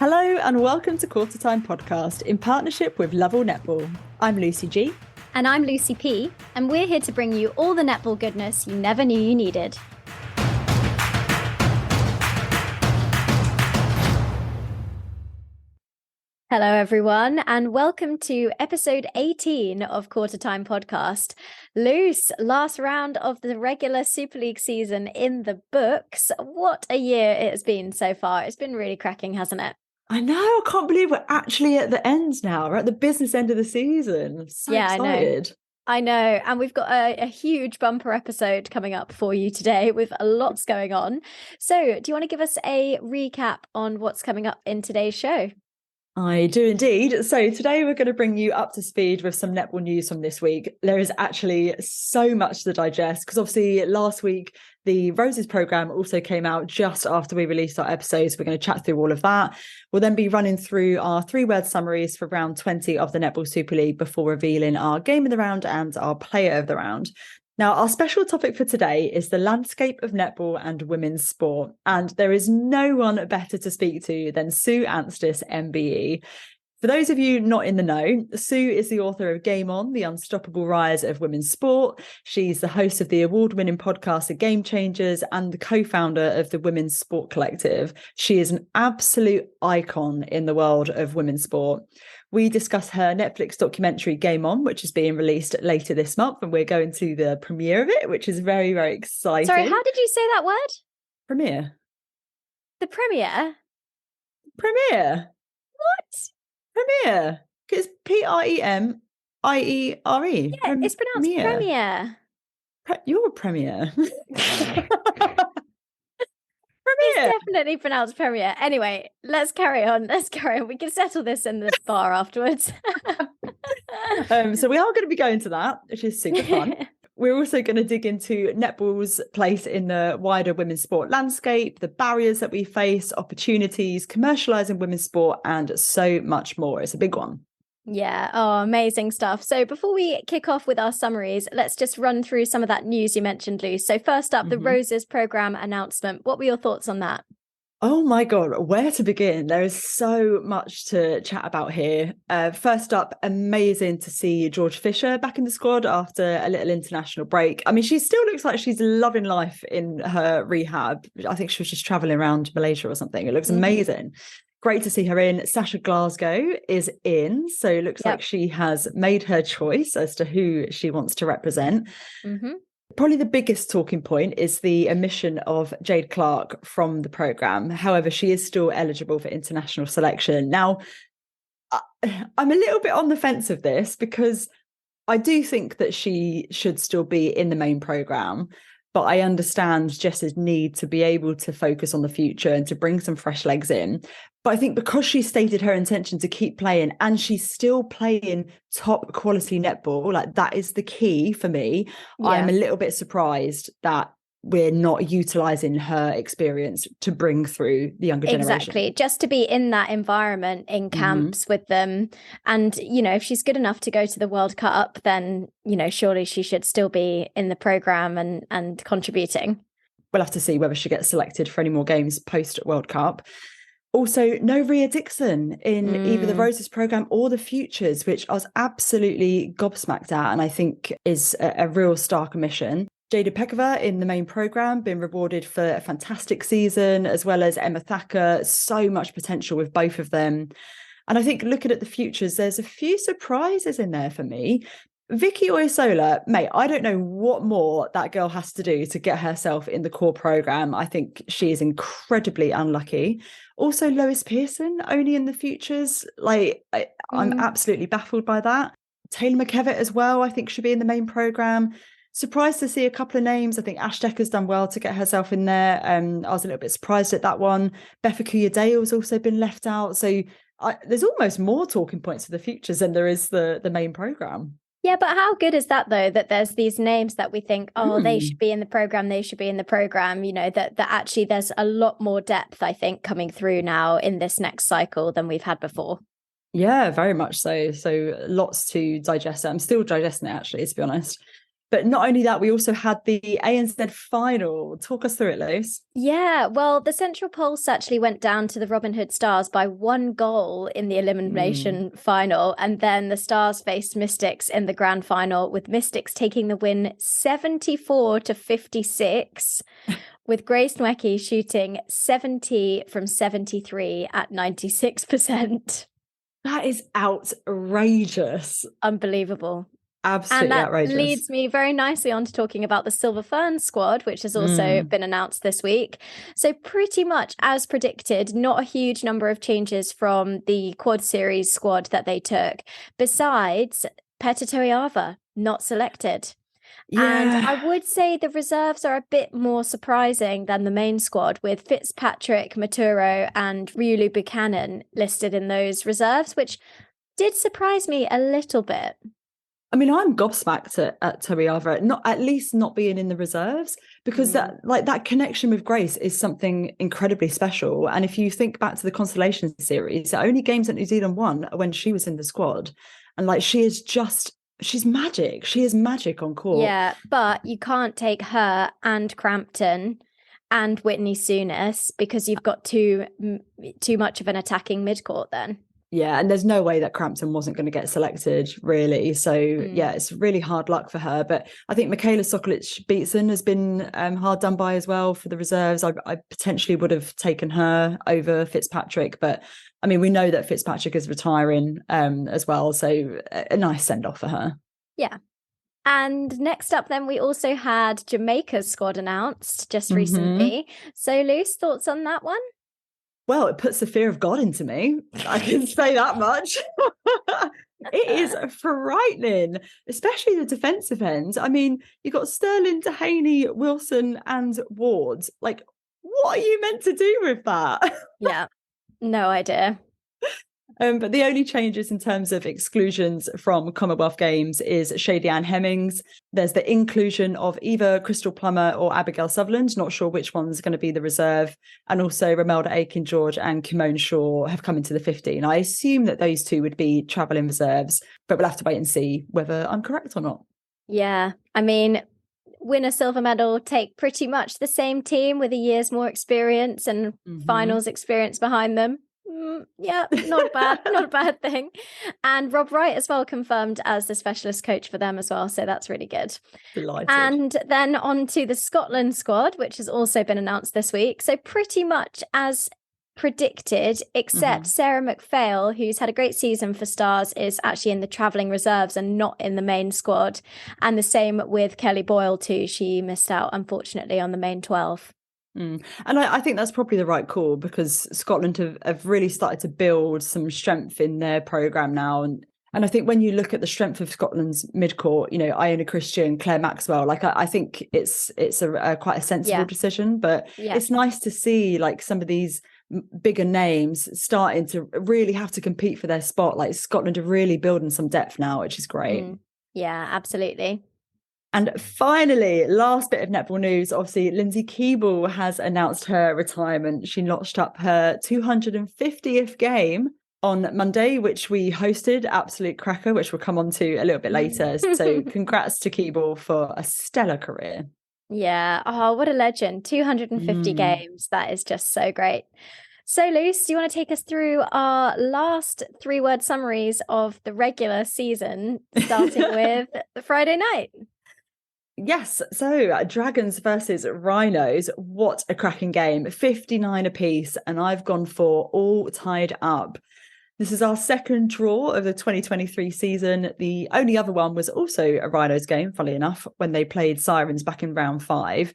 Hello and welcome to Qtr Time podcast in partnership with Lovell Netball. I'm Lucy G. And I'm Lucy P. And we're here to bring you all the netball goodness you never knew you needed. Hello, everyone, and welcome to episode 18 of Qtr Time podcast. Luce, last round of the regular Super League season in the books. What a year it has been so far. It's been really cracking, hasn't it? I know, I can't believe we're actually at the end now. We're at the business end of the season. I'm so excited. I know. And we've got a huge bumper episode coming up for you today with lots going on. So do you want to give us a recap on what's coming up in today's show? I do indeed. So today we're going to bring you up to speed with some netball news from this week. There is actually so much to digest because obviously last week the Roses programme also came out just after we released our episodes. We're going to chat through all of that. We'll then be running through our 3-word summaries for round 20 of the Netball Super League before revealing our game of the round and our player of the round. Now, our special topic for today is the landscape of netball and women's sport. And there is no one better to speak to than Sue Anstiss, MBE. For those of you not in the know, Sue is the author of Game On, The Unstoppable Rise of Women's Sport. She's the host of the award-winning podcast The Game Changers and the co-founder of the Women's Sport Collective. She is an absolute icon in the world of women's sport. We discuss her Netflix documentary Game On, which is being released later this month, and we're going to the premiere of it, which is very, very exciting. Sorry, how did you say that word? Premiere. The premiere? Premiere. What? Premiere. It's P-R-E-M-I-E-R-E. Yeah, it's pronounced premiere. You're a premiere. It's definitely pronounced premiere. Anyway, let's carry on. We can settle this in the bar afterwards. So we are going to be going to that, which is super fun. We're also going to dig into netball's place in the wider women's sport landscape, the barriers that we face, opportunities, commercialising women's sport, and so much more. It's a big one. Yeah. Oh, amazing stuff. So before we kick off with our summaries, let's just run through some of that news you mentioned, Luce. So first up, the Roses programme announcement. What were your thoughts on that? Oh my God, where to begin? There is so much to chat about here. First up, amazing to see George Fisher back in the squad after a little international break. I mean, she still looks like she's loving life in her rehab. I think she was just travelling around Malaysia or something. It looks amazing. Great to see her in. Sasha Glasgow is in. So it looks like she has made her choice as to who she wants to represent. Probably the biggest talking point is the omission of Jade Clark from the programme. However, she is still eligible for international selection. Now, I'm a little bit on the fence of this because I do think that she should still be in the main programme. But I understand Jess's need to be able to focus on the future and to bring some fresh legs in. But I think because she stated her intention to keep playing and she's still playing top quality netball, like that is the key for me. Yeah. I'm a little bit surprised that we're not utilising her experience to bring through the younger generation. Exactly. Just to be in that environment in camps with them. And, you know, if she's good enough to go to the World Cup, then, you know, surely she should still be in the programme and contributing. We'll have to see whether she gets selected for any more games post World Cup. Also, no Rhea Dixon in either the Roses programme or the Futures, which I was absolutely gobsmacked at and I think is a real stark omission. Jada Pekova in the main programme, been rewarded for a fantastic season, as well as Emma Thacker. So much potential with both of them. And I think looking at the Futures, there's a few surprises in there for me. Vicky Oyosola, mate, I don't know what more that girl has to do to get herself in the core programme. I think she is incredibly unlucky. Also, Lois Pearson, only in the Futures. I'm absolutely baffled by that. Taylor McKevitt as well, I think should be in the main programme. Surprised to see a couple of names. I think Ash Decker's done well to get herself in there. I was a little bit surprised at that one. Befeku Dale's also been left out. So there's almost more talking points for the Futures than there is the main programme. Yeah, but how good is that, though, that there's these names that we think, they should be in the programme, they should be in the programme, you know, that actually there's a lot more depth, I think, coming through now in this next cycle than we've had before. Yeah, very much so. So lots to digest. I'm still digesting it, actually, to be honest. But not only that, we also had the ANZ final. Talk us through it, Luce. Yeah, well, the Central Pulse actually went down to the Robin Hood Stars by 1 goal in the elimination final. And then the Stars faced Mystics in the grand final, with Mystics taking the win 74-56, with Grace Nweki shooting 70 from 73 at 96%. That is outrageous. Unbelievable. Absolutely outrageous. Leads me very nicely on to talking about the Silver Fern squad, which has also been announced this week. So pretty much as predicted, not a huge number of changes from the Quad Series squad that they took. Besides, Peta Toiava not selected. Yeah. And I would say the reserves are a bit more surprising than the main squad, with Fitzpatrick, Maturo and Riulu Buchanan listed in those reserves, which did surprise me a little bit. I mean, I'm gobsmacked at Toiava, at least not being in the reserves, because that connection with Grace is something incredibly special. And if you think back to the Constellation Series, the only games that New Zealand won are when she was in the squad. And she's magic. She is magic on court. Yeah, but you can't take her and Crampton and Whitney Souness because you've got too much of an attacking midcourt then. Yeah, and there's no way that Crampton wasn't going to get selected, really. So, yeah, it's really hard luck for her. But I think Michaela Sokolic-Beatson has been hard done by as well for the reserves. I potentially would have taken her over Fitzpatrick. But, I mean, we know that Fitzpatrick is retiring as well. So a nice send-off for her. Yeah. And next up, then, we also had Jamaica's squad announced just recently. So, Luce, thoughts on that one? Well, it puts the fear of God into me. I can say that much. It is frightening, especially the defensive end. I mean, you've got Sterling, Dehaney, Wilson and Ward. Like, what are you meant to do with that? Yeah, no idea. But the only changes in terms of exclusions from Commonwealth Games is Shady Ann Hemmings. There's the inclusion of either Crystal Plummer or Abigail Sutherland, not sure which one's going to be the reserve. And also Romelda Aiken-George and Kimone Shaw have come into the 15. I assume that those two would be travelling reserves, but we'll have to wait and see whether I'm correct or not. Yeah, I mean, win a silver medal, take pretty much the same team with a year's more experience and finals experience behind them. Yeah, not a bad thing. And Rob Wright as well confirmed as the specialist coach for them as well, so that's really good. Delighted. And then on to the Scotland squad, which has also been announced this week. So pretty much as predicted, except Sarah McPhail, who's had a great season for Stars, is actually in the travelling reserves and not in the main squad. And the same with Kelly Boyle too. She missed out, unfortunately, on the main 12. And I think that's probably the right call, because Scotland have really started to build some strength in their programme now. And I think when you look at the strength of Scotland's midcourt, you know, Iona Christian, Claire Maxwell, like I think it's a quite a sensible decision. But it's nice to see like some of these bigger names starting to really have to compete for their spot. Like Scotland are really building some depth now, which is great. Yeah, absolutely. And finally, last bit of netball news, obviously, Lindsay Keeble has announced her retirement. She notched up her 250th game on Monday, which we hosted, absolute cracker, which we'll come on to a little bit later. So congrats to Keeble for a stellar career. Yeah. Oh, what a legend. 250 games. That is just so great. So, Luce, do you want to take us through our last 3-word summaries of the regular season, starting with Friday night? Yes, so Dragons versus Rhinos, what a cracking game, 59 apiece, and I've gone for all tied up. This is our second draw of the 2023 season. The only other one was also a Rhinos game, funnily enough, when they played Sirens back in round 5.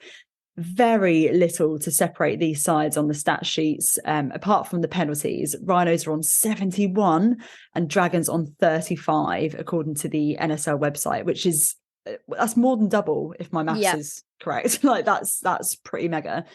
Very little to separate these sides on the stat sheets, apart from the penalties. Rhinos are on 71 and Dragons on 35, according to the NSL website, which is that's more than double if my maths is correct. Like that's pretty mega.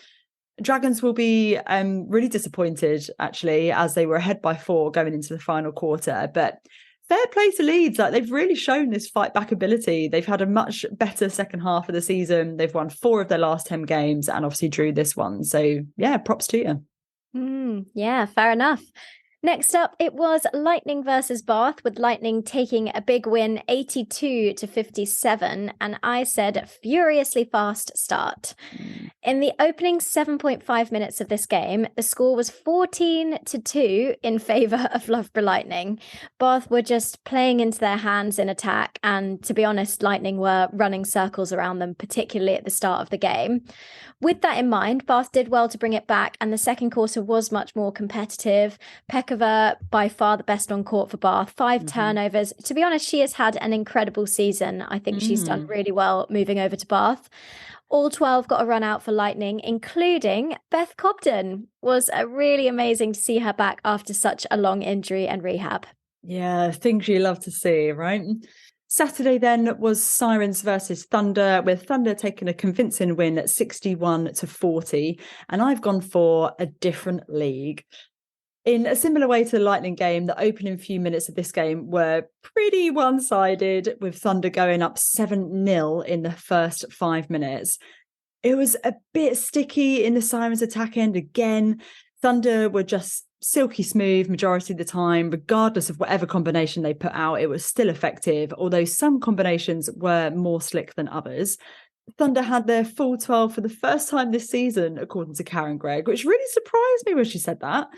Dragons will be really disappointed actually, as they were ahead by 4 going into the final quarter, but fair play to Leeds. Like they've really shown this fight back ability. They've had a much better second half of the season. They've won 4 of their last 10 games and obviously drew this one. So yeah, props to you. Yeah, fair enough. Next up, it was Lightning versus Bath, with Lightning taking a big win 82-57, and I said furiously fast start. In the opening 7.5 minutes of this game, the score was 14-2 in favour of Loughborough Lightning. Bath were just playing into their hands in attack, and to be honest, Lightning were running circles around them, particularly at the start of the game. With that in mind, Bath did well to bring it back, and the second quarter was much more competitive. Pekova, by far the best on court for Bath, 5 turnovers. To be honest, she has had an incredible season. I think she's done really well moving over to Bath. All 12 got a run out for Lightning, including Beth Cobden. Was really amazing to see her back after such a long injury and rehab. Yeah, things you love to see, right? Saturday then was Sirens versus Thunder, with Thunder taking a convincing win at 61-40. And I've gone for a different league. In a similar way to the Lightning game, the opening few minutes of this game were pretty one-sided, with Thunder going up 7-0 in the first 5 minutes. It was a bit sticky in the Sirens attack end again. Thunder were just silky smooth majority of the time, regardless of whatever combination they put out. It was still effective, although some combinations were more slick than others. Thunder had their full 12 for the first time this season, according to Karen Gregg, which really surprised me when she said that.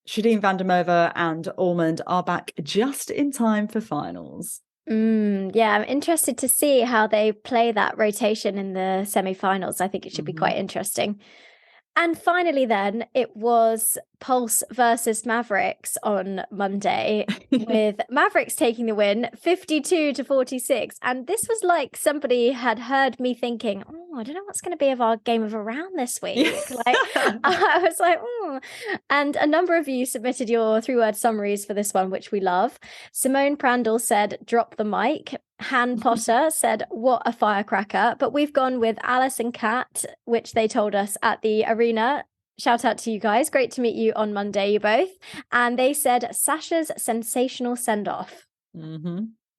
Shadeen van der Merwe and Ormond are back just in time for finals. Yeah, I'm interested to see how they play that rotation in the semi-finals. I think it should be quite interesting. And finally, then, it was Pulse versus Mavericks on Monday, with Mavericks taking the win 52-46. And this was like somebody had heard me thinking, I don't know what's going to be of our game of a round this week. I was like, And a number of you submitted your 3-word summaries for this one, which we love. Simone Prandl said, drop the mic. Han Potter said, what a firecracker. But we've gone with Alice and Kat, which they told us at the arena. Shout out to you guys. Great to meet you on Monday, you both. And they said, Sasha's sensational send-off.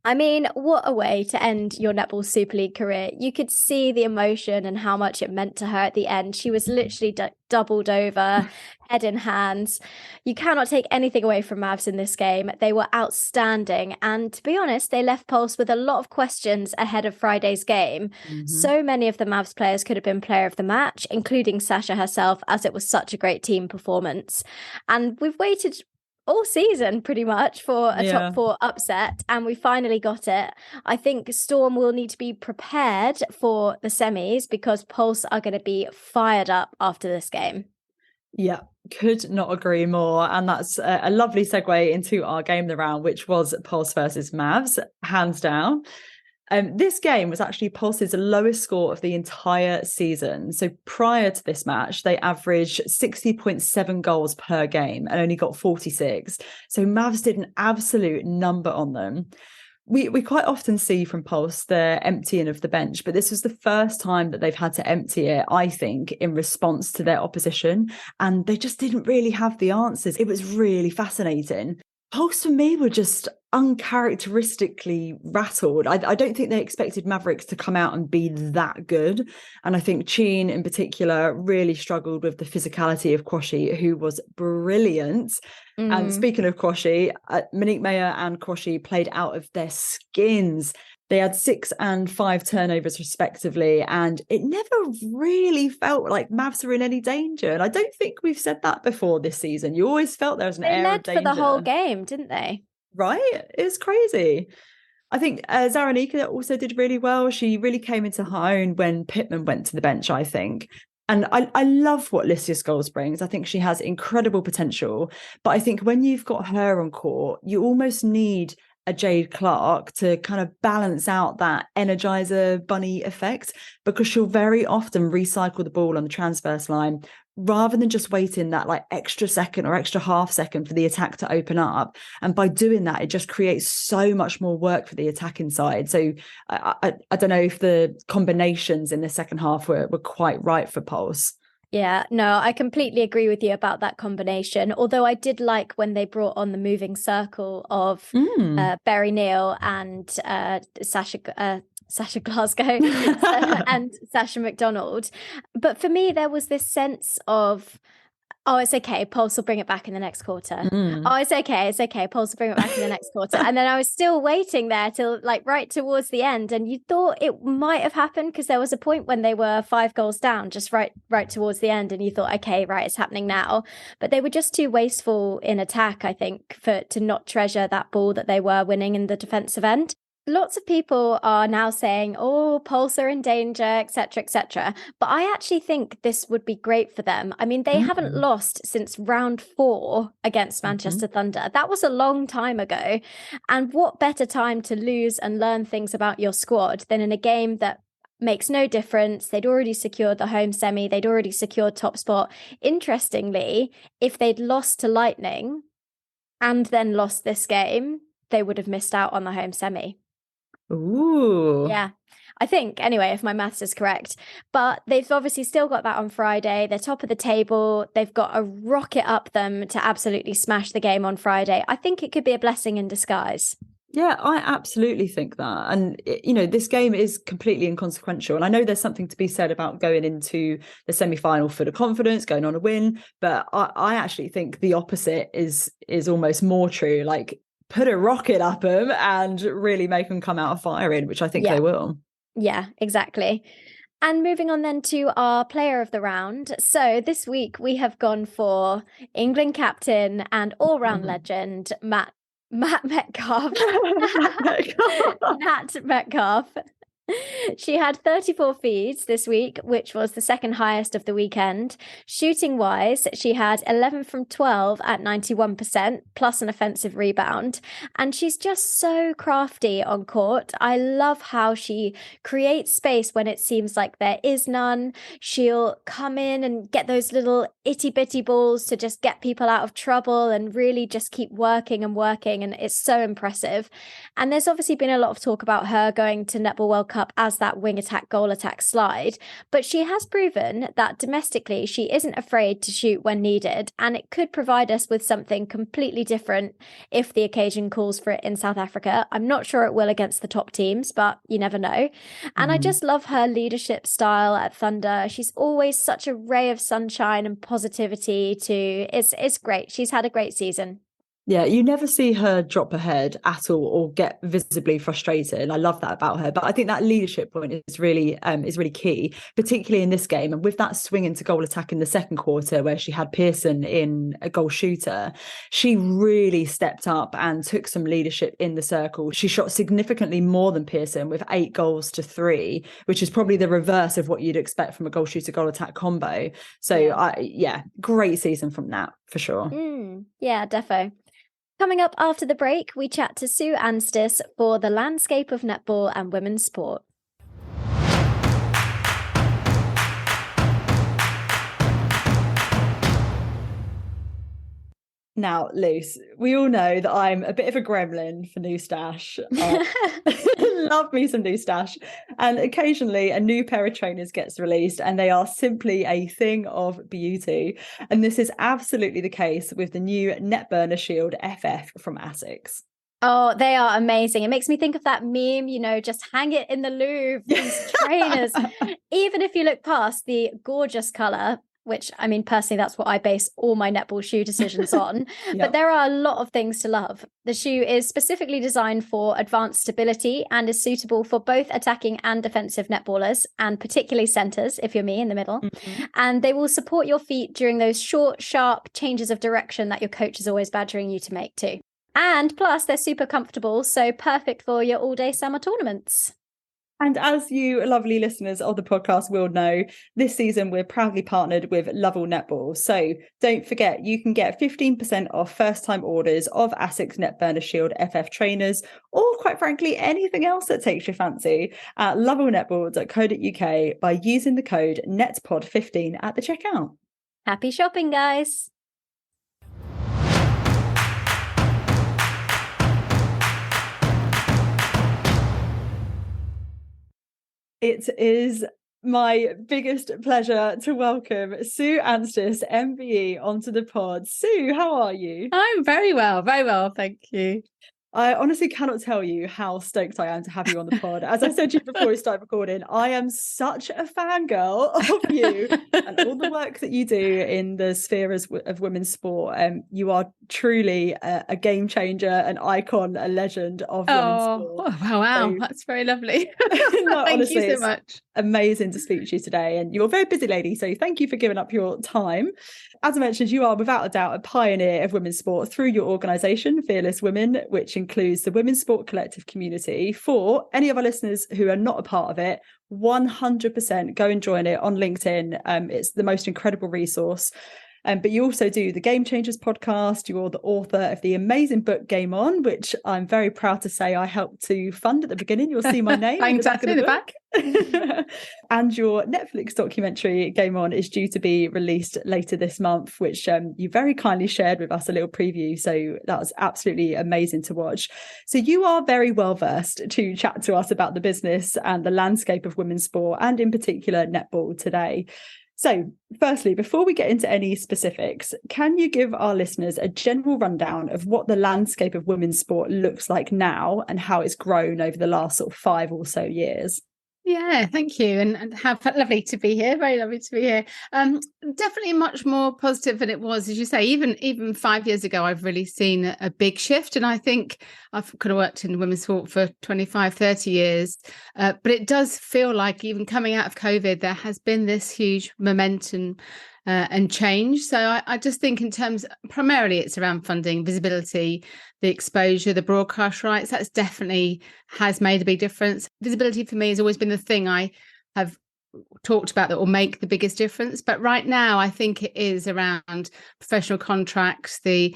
I mean, what a way to end your Netball Super League career. You could see the emotion and how much it meant to her at the end. She was literally doubled over, head in hands. You cannot take anything away from Mavs in this game. They were outstanding. And to be honest, they left Pulse with a lot of questions ahead of Friday's game. So many of the Mavs players could have been player of the match, including Sasha herself, as it was such a great team performance. And we've waited all season pretty much for a top 4 upset, and we finally got it. I think Storm will need to be prepared for the semis, because Pulse are going to be fired up after this game. Yeah, could not agree more. And that's a lovely segue into our game of the round, which was Pulse versus Mavs, hands down. This game was actually Pulse's lowest score of the entire season. So prior to this match, they averaged 60.7 goals per game and only got 46. So Mavs did an absolute number on them. We quite often see from Pulse the emptying of the bench, but this was the first time that they've had to empty it, I think, in response to their opposition. And they just didn't really have the answers. It was really fascinating. Pulse for me were just uncharacteristically rattled. I don't think they expected Mavericks to come out and be that good. And I think Cheen in particular really struggled with the physicality of Quashie, who was brilliant. And speaking of Quashie, Monique Mayer and Quashie played out of their skins. They had 6 and 5 turnovers respectively, and it never really felt like Mavs were in any danger. And I don't think we've said that before this season. You always felt there was an air of danger. They led for the whole game, didn't they? Right? It's crazy. I think Zaranika also did really well. She really came into her own when Pittman went to the bench, I think. And I love what Lycia Scholes brings. I think she has incredible potential. But I think when you've got her on court, you almost need a Jade Clark to kind of balance out that Energizer bunny effect, because she'll very often recycle the ball on the transverse line rather than just waiting that like extra second or extra half second for the attack to open up. And by doing that, it just creates so much more work for the attacking side. So I don't know if the combinations in the second half were quite right for Pulse. Yeah, no, I completely agree with you about that combination. Although I did like when they brought on the moving circle of Berry Neal and Sasha Glasgow and Sasha McDonald. But for me, there was this sense of oh, it's okay, Pulse will bring it back in the next quarter. Mm. Oh, it's okay, Pulse will bring it back in the next quarter. And then I was still waiting there till like right towards the end, and you thought it might have happened because there was a point when they were 5 goals down, just right towards the end, and you thought, okay, right, it's happening now. But they were just too wasteful in attack, I think, to not treasure that ball that they were winning in the defensive end. Lots of people are now saying, oh, Pulse are in danger, etc., etc. But I actually think this would be great for them. I mean, they haven't lost since round 4 against Manchester Thunder. That was a long time ago. And what better time to lose and learn things about your squad than in a game that makes no difference. They'd already secured the home semi. They'd already secured top spot. Interestingly, if they'd lost to Lightning and then lost this game, they would have missed out on the home semi. Ooh. Yeah, I think, anyway, if my maths is correct. But they've obviously still got that on Friday. They're top of the table. They've got a rocket up them to absolutely smash the game on Friday. I think it could be a blessing in disguise. Yeah, I absolutely think that. And, this game is completely inconsequential. And I know there's something to be said about going into the semi-final for the confidence, going on a win. But I actually think the opposite is almost more true. Like, put a rocket up them and really make them come out of firing, which I think they will. Yeah, exactly. And moving on then to our player of the round. So this week we have gone for England captain and all-round legend, Matt Metcalf. Nat Metcalf. She had 34 feeds this week, which was the second highest of the weekend. Shooting wise, she had 11 from 12 at 91%, plus an offensive rebound. And she's just so crafty on court. I love how she creates space when it seems like there is none. She'll come in and get those little itty bitty balls to just get people out of trouble and really just keep working and working. And it's so impressive. And there's obviously been a lot of talk about her going to Netball World Cup as that wing attack, goal attack slide. But she has proven that domestically, she isn't afraid to shoot when needed. And it could provide us with something completely different if the occasion calls for it in South Africa. I'm not sure it will against the top teams, but you never know. And I just love her leadership style at Thunder. She's always such a ray of sunshine and positivity too. It's great. She's had a great season. Yeah, you never see her drop her head at all or get visibly frustrated. And I love that about her. But I think that leadership point is really key, particularly in this game. And with that swing into goal attack in the second quarter, where she had Pearson in a goal shooter, she really stepped up and took some leadership in the circle. She shot significantly more than Pearson with 8 goals to 3, which is probably the reverse of what you'd expect from a goal shooter goal attack combo. So great season from Nat for sure. Yeah, defo. Coming up after the break, we chat to Sue Anstiss for the landscape of netball and women's sport. Now, Luce, we all know that I'm a bit of a gremlin for new stash. Love me some new stash. And occasionally a new pair of trainers gets released and they are simply a thing of beauty. And this is absolutely the case with the new Net Burner Shield FF from Asics. Oh, they are amazing. It makes me think of that meme, just hang it in the Louvre, these trainers. Even if you look past the gorgeous colour, which, I mean, personally, that's what I base all my netball shoe decisions on. Yep. But there are a lot of things to love. The shoe is specifically designed for advanced stability and is suitable for both attacking and defensive netballers, and particularly centres, if you're me in the middle. And they will support your feet during those short, sharp changes of direction that your coach is always badgering you to make too. And plus, they're super comfortable, so perfect for your all-day summer tournaments. And as you lovely listeners of the podcast will know, this season we're proudly partnered with Lovell Netball. So don't forget, you can get 15% off first-time orders of Asics Net Burner Shield FF trainers, or quite frankly, anything else that takes your fancy at lovellnetball.co.uk by using the code NETPOD15 at the checkout. Happy shopping, guys! It is my biggest pleasure to welcome Sue Anstiss, MBE, onto the pod. Sue, how are you? I'm very well, thank you. I honestly cannot tell you how stoked I am to have you on the pod. As I said to you before we start recording, I am such a fangirl of you and all the work that you do in the sphere of women's sport. You are truly a game changer, an icon, a legend of women's sport. Wow, that's very lovely. No, Thank honestly, you so much. Amazing to speak to you today, and you're a very busy lady, so thank you for giving up your time. As I mentioned, you are without a doubt a pioneer of women's sport through your organisation, Fearless Women, which includes the Women's Sport Collective community. For any of our listeners who are not a part of it, 100% go and join it on LinkedIn. It's the most incredible resource. But you also do the Game Changers podcast. You're the author of the amazing book Game On, which I'm very proud to say I helped to fund at the beginning. You'll see my name in the back of the book. And your Netflix documentary Game On is due to be released later this month, which you very kindly shared with us a little preview. So that was absolutely amazing to watch. So you are very well versed to chat to us about the business and the landscape of women's sport, and in particular netball today. So firstly, before we get into any specifics, can you give our listeners a general rundown of what the landscape of women's sport looks like now and how it's grown over the last sort of 5 or so years? Yeah, thank you. And how lovely to be here. Very lovely to be here. Definitely much more positive than it was, as you say, even 5 years ago, I've really seen a big shift. And I think I've kind of worked in women's sport for 25, 30 years. But it does feel like even coming out of COVID, there has been this huge momentum and change. So I just think in terms, primarily it's around funding, visibility, the exposure, the broadcast rights. That's definitely has made a big difference. Visibility for me has always been the thing I have talked about that will make the biggest difference. But right now, I think it is around professional contracts, the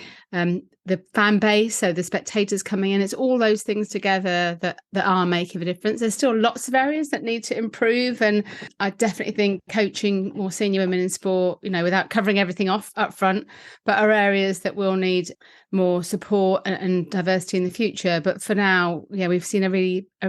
fan base, so the spectators coming in. It's all those things together that are making a difference. There's still lots of areas that need to improve, and I definitely think coaching more senior women in sport, without covering everything off up front, but are areas that will need more support and diversity in the future. But for now, we've seen a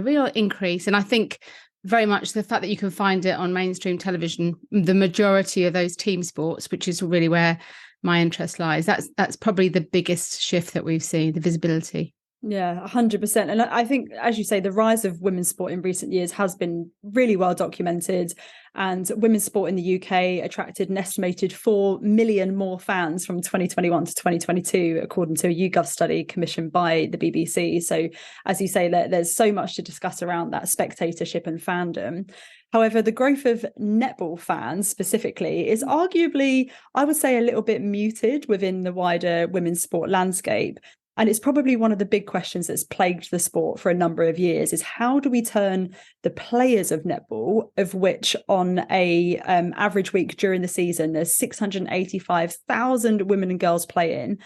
real increase, and I think very much the fact that you can find it on mainstream television, the majority of those team sports, which is really where my interest lies. That's probably the biggest shift that we've seen, the visibility. Yeah, 100%. And I think, as you say, the rise of women's sport in recent years has been really well documented. And women's sport in the UK attracted an estimated 4 million more fans from 2021 to 2022, according to a YouGov study commissioned by the BBC. So, as you say, there's so much to discuss around that spectatorship and fandom. However, the growth of netball fans specifically is arguably, I would say, a little bit muted within the wider women's sport landscape. And it's probably one of the big questions that's plagued the sport for a number of years is how do we turn the players of netball, of which on a average week during the season, there's 685,000 women and girls playing.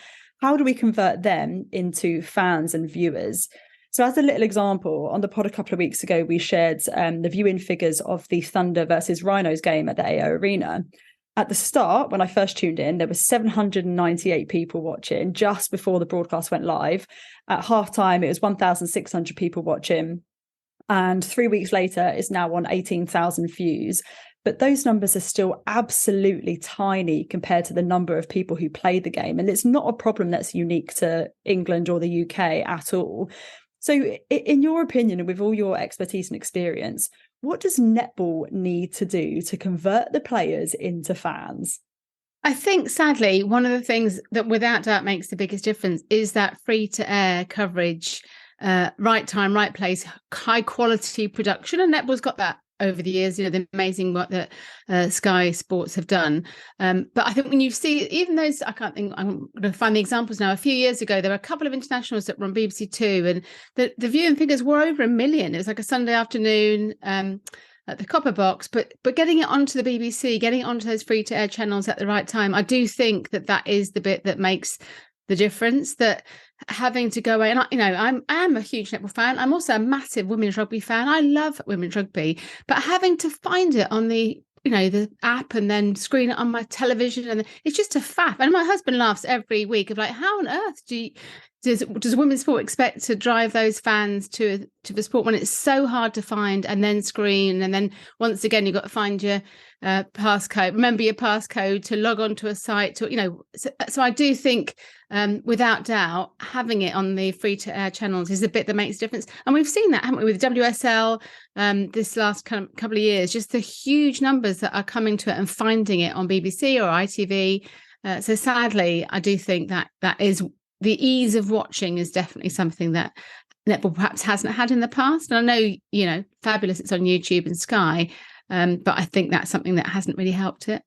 How do we convert them into fans and viewers? So as a little example, on the pod a couple of weeks ago, we shared the viewing figures of the Thunder versus Rhinos game at the AO Arena. At the start, when I first tuned in, there were 798 people watching just before the broadcast went live. At halftime, it was 1,600 people watching. And 3 weeks later, it's now on 18,000 views. But those numbers are still absolutely tiny compared to the number of people who play the game. And it's not a problem that's unique to England or the UK at all. So in your opinion, and with all your expertise and experience, what does netball need to do to convert the players into fans? I think, sadly, one of the things that without doubt makes the biggest difference is that free-to-air coverage, right time, right place, high-quality production. And netball's got that over the years, the amazing work that Sky Sports have done. But I think when you see even those, I'm going to find the examples now. A few years ago, there were a couple of internationals that were on BBC Two, and the viewing figures were over 1 million. It was like a Sunday afternoon at the Copper Box, but getting it onto the BBC, getting it onto those free-to-air channels at the right time, I do think that is the bit that makes the difference. That having to go away, and I am a huge netball fan. I'm also a massive women's rugby fan. I love women's rugby, but having to find it on the the app and then screen it on my television, and it's just a faff. And my husband laughs every week of like, how on earth do does women's sport expect to drive those fans to the sport when it's so hard to find and then screen, and then once again you've got to find your passcode, remember your passcode to log on to a site, to, you know, so I do think without doubt having it on the free to air channels is a bit that makes a difference. And we've seen that, haven't we, with WSL this last couple of years, just the huge numbers that are coming to it and finding it on BBC or ITV. So sadly, I do think that is the ease of watching is definitely something that netball perhaps hasn't had in the past. And I know, you know, fabulous, it's on YouTube and Sky, but I think that's something that hasn't really helped it.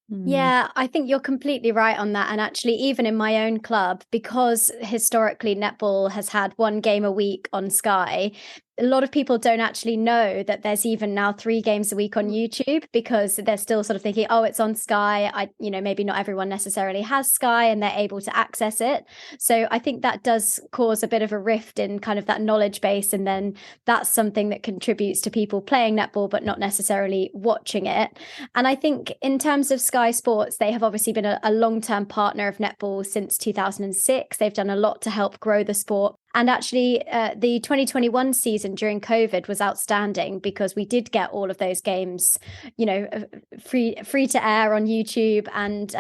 Yeah, I think you're completely right on that. And actually, even in my own club, because historically netball has had one game a week on Sky, a lot of people don't actually know that there's even now 3 games a week on YouTube, because they're still sort of thinking, oh, it's on Sky. Maybe not everyone necessarily has Sky and they're able to access it. So I think that does cause a bit of a rift in kind of that knowledge base. And then that's something that contributes to people playing netball, but not necessarily watching it. And I think in terms of Sky Sports, they have obviously been a long-term partner of netball since 2006. They've done a lot to help grow the sport. And actually, the 2021 season during COVID was outstanding, because we did get all of those games, you know, free to air on YouTube, and,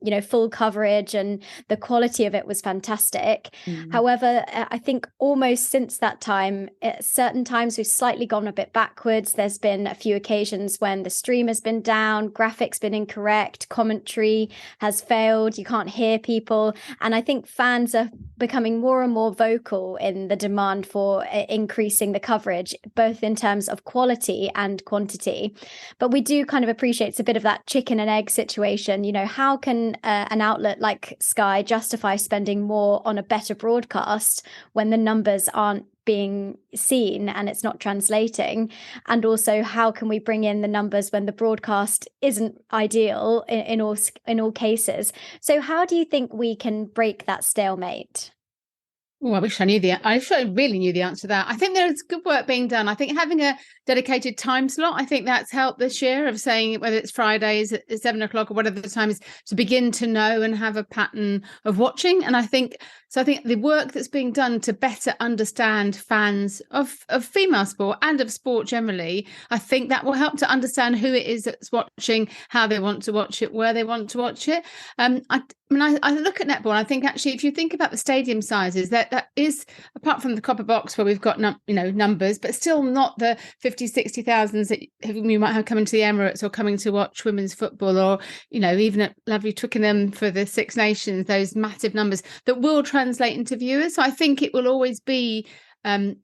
you know, full coverage, and the quality of it was fantastic. However, I think almost since that time, at certain times we've slightly gone a bit backwards. There's been a few occasions when the stream has been down, graphics been incorrect, commentary has failed, you can't hear people. And I think fans are becoming more and more vocal in the demand for increasing the coverage, both in terms of quality and quantity. But we do kind of appreciate it's a bit of that chicken and egg situation. You know, how can an outlet like Sky justify spending more on a better broadcast when the numbers aren't being seen and it's not translating? And also, how can we bring in the numbers when the broadcast isn't ideal in all cases? So how do you think we can break that stalemate? Oh, I wish I really knew the answer to that. I think there's good work being done. I think having a dedicated time slot, I think that's helped this year, of saying whether it's Fridays at 7:00 or whatever the time is, to begin to know and have a pattern of watching. And I think the work that's being done to better understand fans of female sport and of sport generally, I think that will help to understand who it is that's watching, how they want to watch it, where they want to watch it. I look at netball and I think, actually, if you think about the stadium sizes, that is, apart from the copper box where we've got numbers, but still not the 50,000-60,000 that you might have coming to the Emirates or coming to watch women's football, or, you know, even at lovely Twickenham for the Six Nations, those massive numbers that will translate into viewers. So I think it will always be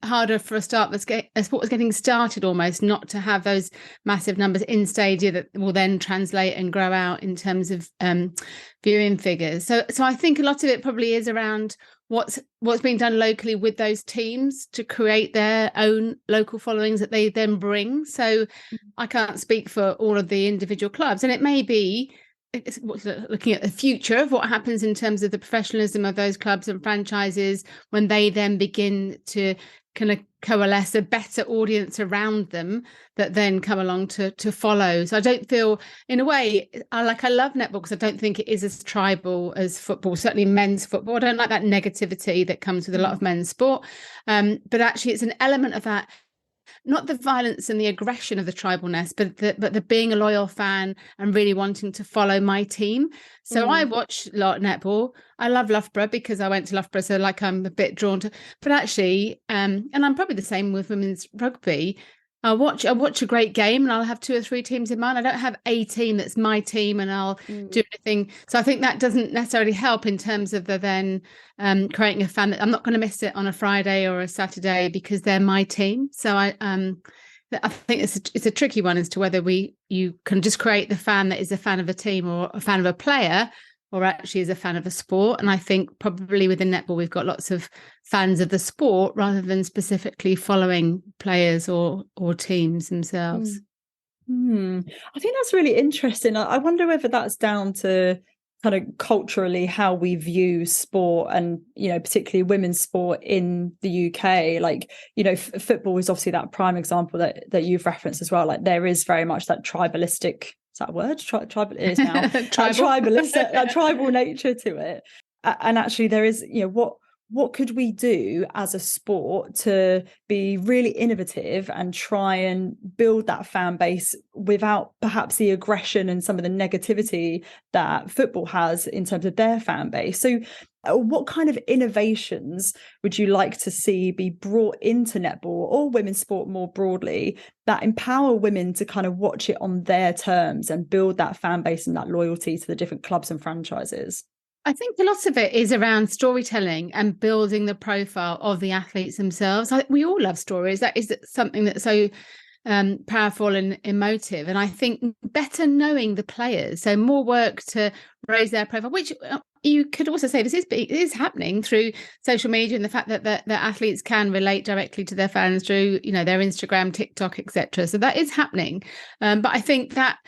harder for a sport that's getting started almost, not to have those massive numbers in stadia that will then translate and grow out in terms of viewing figures. So I think a lot of it probably is around what's being done locally with those teams to create their own local followings that they then bring. So I can't speak for all of the individual clubs, and it may be looking at the future of what happens in terms of the professionalism of those clubs and franchises when they then begin to kind of coalesce a better audience around them that then come along to follow. So I don't feel, in a way, I love netball because I don't think it is as tribal as football, certainly men's football. I don't like that negativity that comes with a lot of men's sport, but actually it's an element of that, not the violence and the aggression of the tribalness, but the being a loyal fan and really wanting to follow my team. So I watch a lot of netball. I love Loughborough because I went to Loughborough, so I'm a bit drawn to. But actually, and I'm probably the same with women's rugby. I'll watch a great game and I'll have 2 or 3 teams in mind. I don't have a team that's my team and I'll do anything. So I think that doesn't necessarily help in terms of the then creating a fan that I'm not going to miss it on a Friday or a Saturday because they're my team. So I think it's a tricky one as to whether you can just create the fan that is a fan of a team or a fan of a player, or actually is a fan of a sport. And I think probably within netball, we've got lots of fans of the sport rather than specifically following players or teams themselves. I think that's really interesting. I wonder whether that's down to kind of culturally how we view sport, and, you know, particularly women's sport in the UK. Like, you know, football is obviously that prime example that you've referenced as well. Like, there is very much that tribalistic, is that a word? Tribal, it is now. Tribal nature to it. And actually there is, you know, what could we do as a sport to be really innovative and try and build that fan base without perhaps the aggression and some of the negativity that football has in terms of their fan base? So what kind of innovations would you like to see be brought into netball or women's sport more broadly that empower women to kind of watch it on their terms and build that fan base and that loyalty to the different clubs and franchises? I think a lot of it is around storytelling and building the profile of the athletes themselves. We all love stories. That is something that's so powerful and emotive. And I think better knowing the players, so more work to raise their profile, which you could also say this is happening through social media and the fact that the athletes can relate directly to their fans through, their Instagram, TikTok, etc. So that is happening. But I think that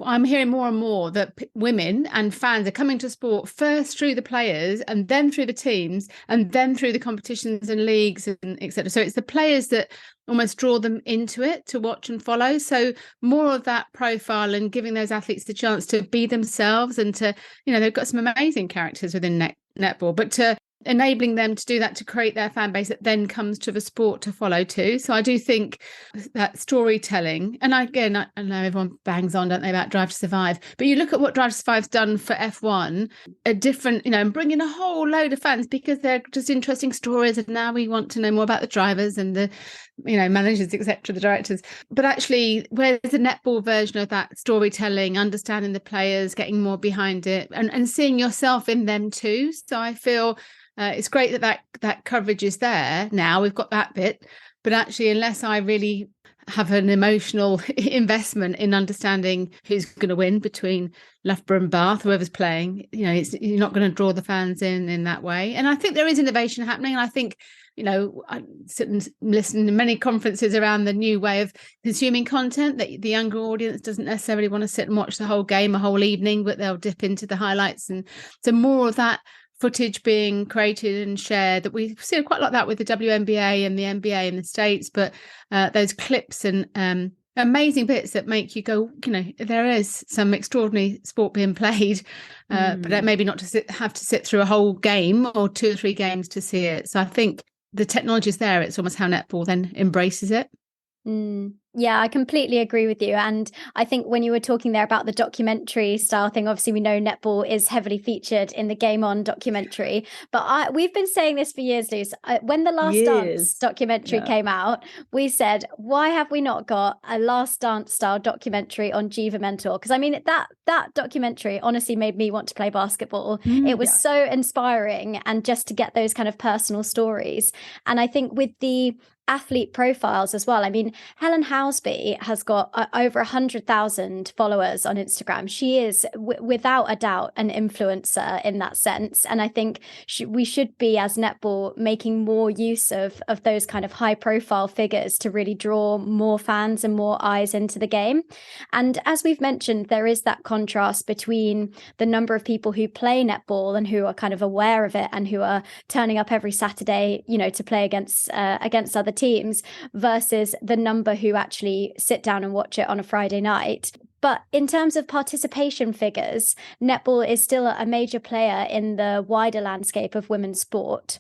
I'm hearing more and more that women and fans are coming to sport first through the players and then through the teams and then through the competitions and leagues and etc. So it's the players that almost draw them into it to watch and follow. So more of that profile and giving those athletes the chance to be themselves and to, they've got some amazing characters within netball, but to enabling them to do that, to create their fan base that then comes to the sport to follow too. So I do think that storytelling, and I know everyone bangs on, don't they, about Drive to Survive, but you look at what Drive to Survive's done for F1, a different, and bringing a whole load of fans because they're just interesting stories, and now we want to know more about the drivers and the managers, etc., the directors. But actually, where's the netball version of that storytelling, understanding the players, getting more behind it, and seeing yourself in them too? So I feel it's great that coverage is there now. We've got that bit, but actually, unless I really have an emotional investment in understanding who's going to win between Loughborough and Bath, whoever's playing, you're not going to draw the fans in that way. And I think there is innovation happening, and I think I sit and listen to many conferences around the new way of consuming content, that the younger audience doesn't necessarily want to sit and watch the whole game a whole evening, but they'll dip into the highlights. And so more of that footage being created and shared, that we see quite a lot of that with the WNBA and the NBA in the States, but those clips and amazing bits that make you go, there is some extraordinary sport being played, but maybe not to have to sit through a whole game or 2 or 3 games to see it. So I think the technology is there. It's almost how netball then embraces it. Yeah, I completely agree with you. And I think when you were talking there about the documentary style thing, obviously we know netball is heavily featured in the Game On documentary, but we've been saying this for years, Luce. When the Last Dance documentary came out, we said, why have we not got a Last Dance style documentary on Jiva Mentor? Because I mean, that documentary honestly made me want to play basketball. It was so inspiring, and just to get those kind of personal stories. And I think with the athlete profiles as well. I mean, Helen Housby has got over 100,000 followers on Instagram. She is without a doubt an influencer in that sense. And I think we should be, as netball, making more use of those kind of high profile figures to really draw more fans and more eyes into the game. And as we've mentioned, there is that contrast between the number of people who play netball and who are kind of aware of it and who are turning up every Saturday, to play against other teams, versus the number who actually sit down and watch it on a Friday night. But in terms of participation figures, netball is still a major player in the wider landscape of women's sport.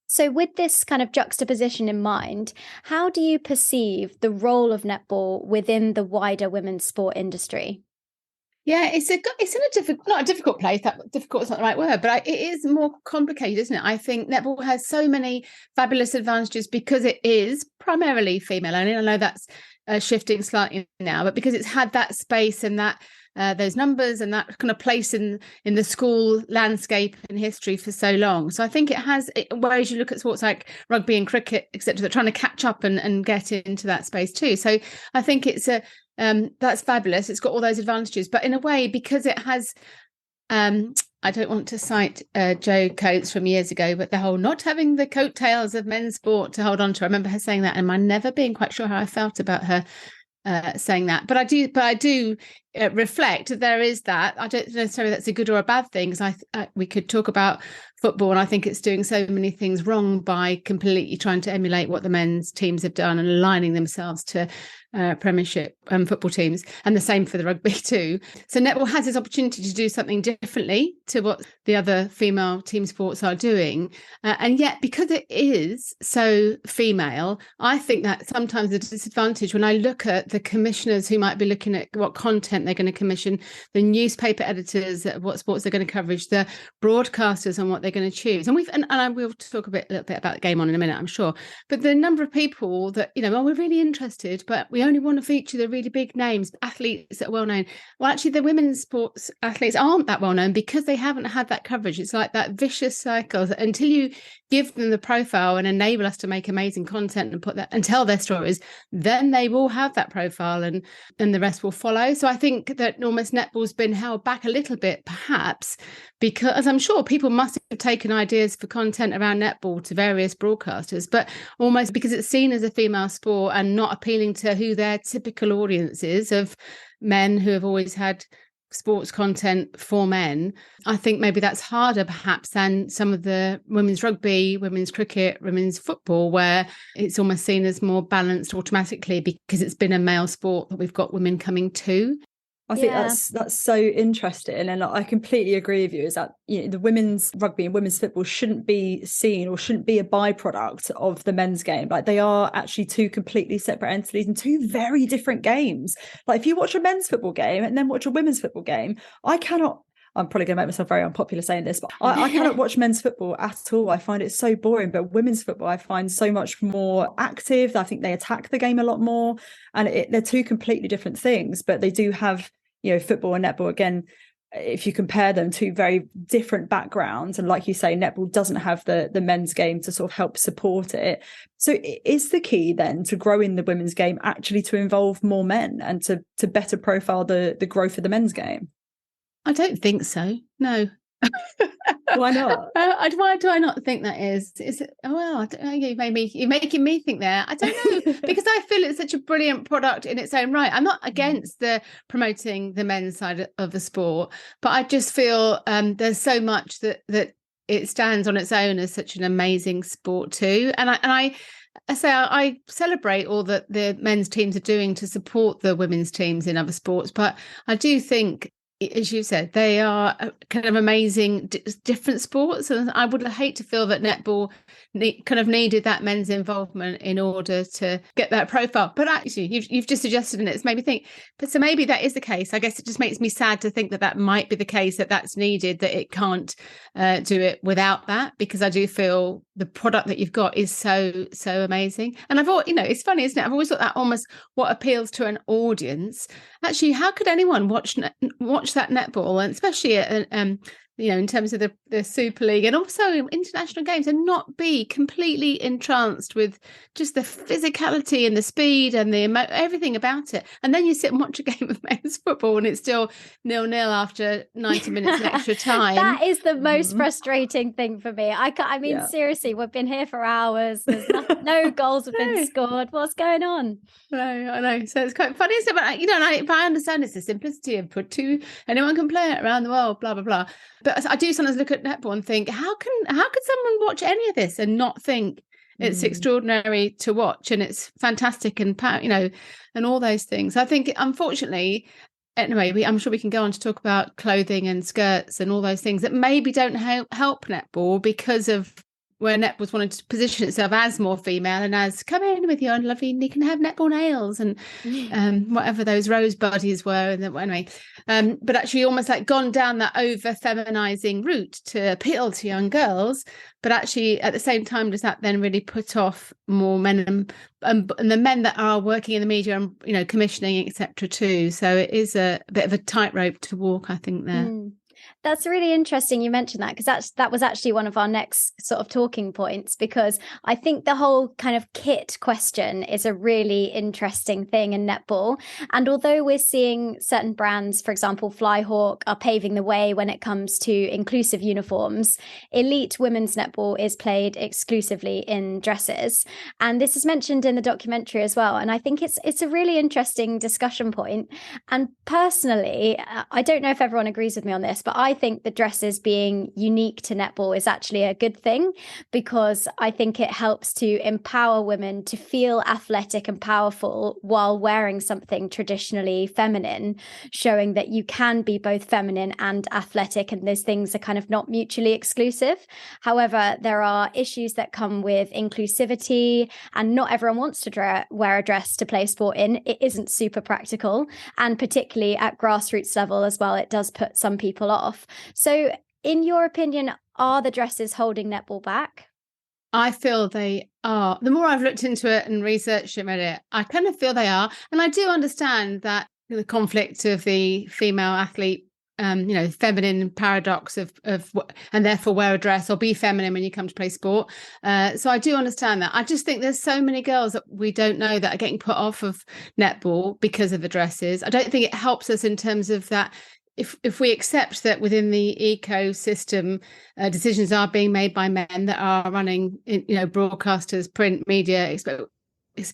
So with this kind of juxtaposition in mind, how do you perceive the role of netball within the wider women's sport industry? Yeah, it's not a difficult place. That difficult is not the right word, but it is more complicated, isn't it? I think netball has so many fabulous advantages because it is primarily female only. I know that's shifting slightly now, but because it's had that space and that those numbers and that kind of place in the school landscape and history for so long. So I think it has, whereas you look at sports like rugby and cricket, etc., they're trying to catch up and get into that space too. So I think it's that's fabulous. It's got all those advantages, but in a way, because it has, I don't want to cite Jo Coates from years ago, but the whole not having the coattails of men's sport to hold on to. I remember her saying that, and I never being quite sure how I felt about her saying that. But I do reflect that there is that. I don't necessarily that's a good or a bad thing, because we could talk about football, and I think it's doing so many things wrong by completely trying to emulate what the men's teams have done and aligning themselves to Premiership football teams, and the same for the rugby too. So netball has this opportunity to do something differently to what the other female team sports are doing, and yet because it is so female, I think that sometimes a disadvantage when I look at the commissioners who might be looking at what content they're going to commission, the newspaper editors, what sports they're going to coverage, the broadcasters and what they're going to choose. And I will talk a little bit about the game on in a minute, I'm sure. But the number of people that, we're really interested, but we only want to feature the really big names, athletes that are well known. Well, actually, the women's sports athletes aren't that well known because they haven't had that coverage. It's like that vicious cycle. Until you give them the profile and enable us to make amazing content and put that and tell their stories, then they will have that profile and the rest will follow. So I think that almost netball's been held back a little bit, perhaps, because I'm sure people must have taken ideas for content around netball to various broadcasters, but almost because it's seen as a female sport and not appealing to who their typical audience is of men who have always had sports content for men. I think maybe that's harder perhaps than some of the women's rugby, women's cricket, women's football, where it's almost seen as more balanced automatically because it's been a male sport that we've got women coming to. I think that's so interesting, and I completely agree with you. Is that the women's rugby and women's football shouldn't be seen or shouldn't be a byproduct of the men's game. Like, they are actually two completely separate entities and two very different games. Like, if you watch a men's football game and then watch a women's football game, I'm probably going to make myself very unpopular saying this, but I cannot watch men's football at all. I find it so boring. But women's football, I find so much more active. I think they attack the game a lot more, and they're two completely different things, but they do have, football and netball, again, if you compare them, two very different backgrounds. And like you say, netball doesn't have the men's game to sort of help support it. So is the key then to growing the women's game actually to involve more men and to better profile the growth of the men's game? I don't think so. No. Why not? Why do I not think that is? Is it? Oh, well, I don't know. You're making me think there. I don't know, because I feel it's such a brilliant product in its own right. I'm not against the promoting the men's side of the sport, but I just feel there's so much that it stands on its own as such an amazing sport too. And I celebrate all that the men's teams are doing to support the women's teams in other sports, but I do think, as you said, they are kind of amazing different sports, and I would hate to feel that netball kind of needed that men's involvement in order to get that profile. But actually, you've just suggested, and it's made me think, but so maybe that is the case. I guess it just makes me sad to think that might be the case, that's needed, that it can't do it without that, because I do feel the product that you've got is so amazing. And I've always, it's funny, isn't it? I've always thought that almost what appeals to an audience. Actually, how could anyone watch that netball, and especially in terms of the Super League and also international games, and not be completely entranced with just the physicality and the speed and everything about it? And then you sit and watch a game of men's football and it's still 0-0 after 90 minutes extra time. That is the most frustrating thing for me. Seriously, we've been here for hours. There's no goals have been scored. What's going on? I know. So it's quite funny. So, but I understand it's the simplicity of anyone can play it around the world, blah blah blah. But I do sometimes look at netball and think, how could someone watch any of this and not think it's extraordinary to watch and it's fantastic and and all those things? I think, unfortunately, anyway, I'm sure we can go on to talk about clothing and skirts and all those things that maybe don't help netball because of where netball's wanted to position itself as more female and as, come in with your lovely, you can have netball nails and whatever those rose buddies were. And anyway, but actually almost like gone down that over feminizing route to appeal to young girls. But actually at the same time, does that then really put off more men and the men that are working in the media and, commissioning, etc. too. So it is a bit of a tightrope to walk, I think, there. That's really interesting you mentioned that, because that was actually one of our next sort of talking points, because I think the whole kind of kit question is a really interesting thing in netball. And although we're seeing certain brands, for example, Flyhawk, are paving the way when it comes to inclusive uniforms, elite women's netball is played exclusively in dresses. And this is mentioned in the documentary as well. And I think it's a really interesting discussion point. And personally, I don't know if everyone agrees with me on this, but I think the dresses being unique to netball is actually a good thing, because I think it helps to empower women to feel athletic and powerful while wearing something traditionally feminine, showing that you can be both feminine and athletic, and those things are kind of not mutually exclusive. However, there are issues that come with inclusivity, and not everyone wants to wear a dress to play sport in. It isn't super practical, and particularly at grassroots level as well, it does put some people off. So in your opinion, are the dresses holding netball back? I feel they are. The more I've looked into it and researched it, I kind of feel they are. And I do understand that the conflict of the female athlete, feminine paradox of and therefore wear a dress or be feminine when you come to play sport. So I do understand that. I just think there's so many girls that we don't know that are getting put off of netball because of the dresses. I don't think it helps us in terms of that. If we accept that within the ecosystem, decisions are being made by men that are running, broadcasters, print media,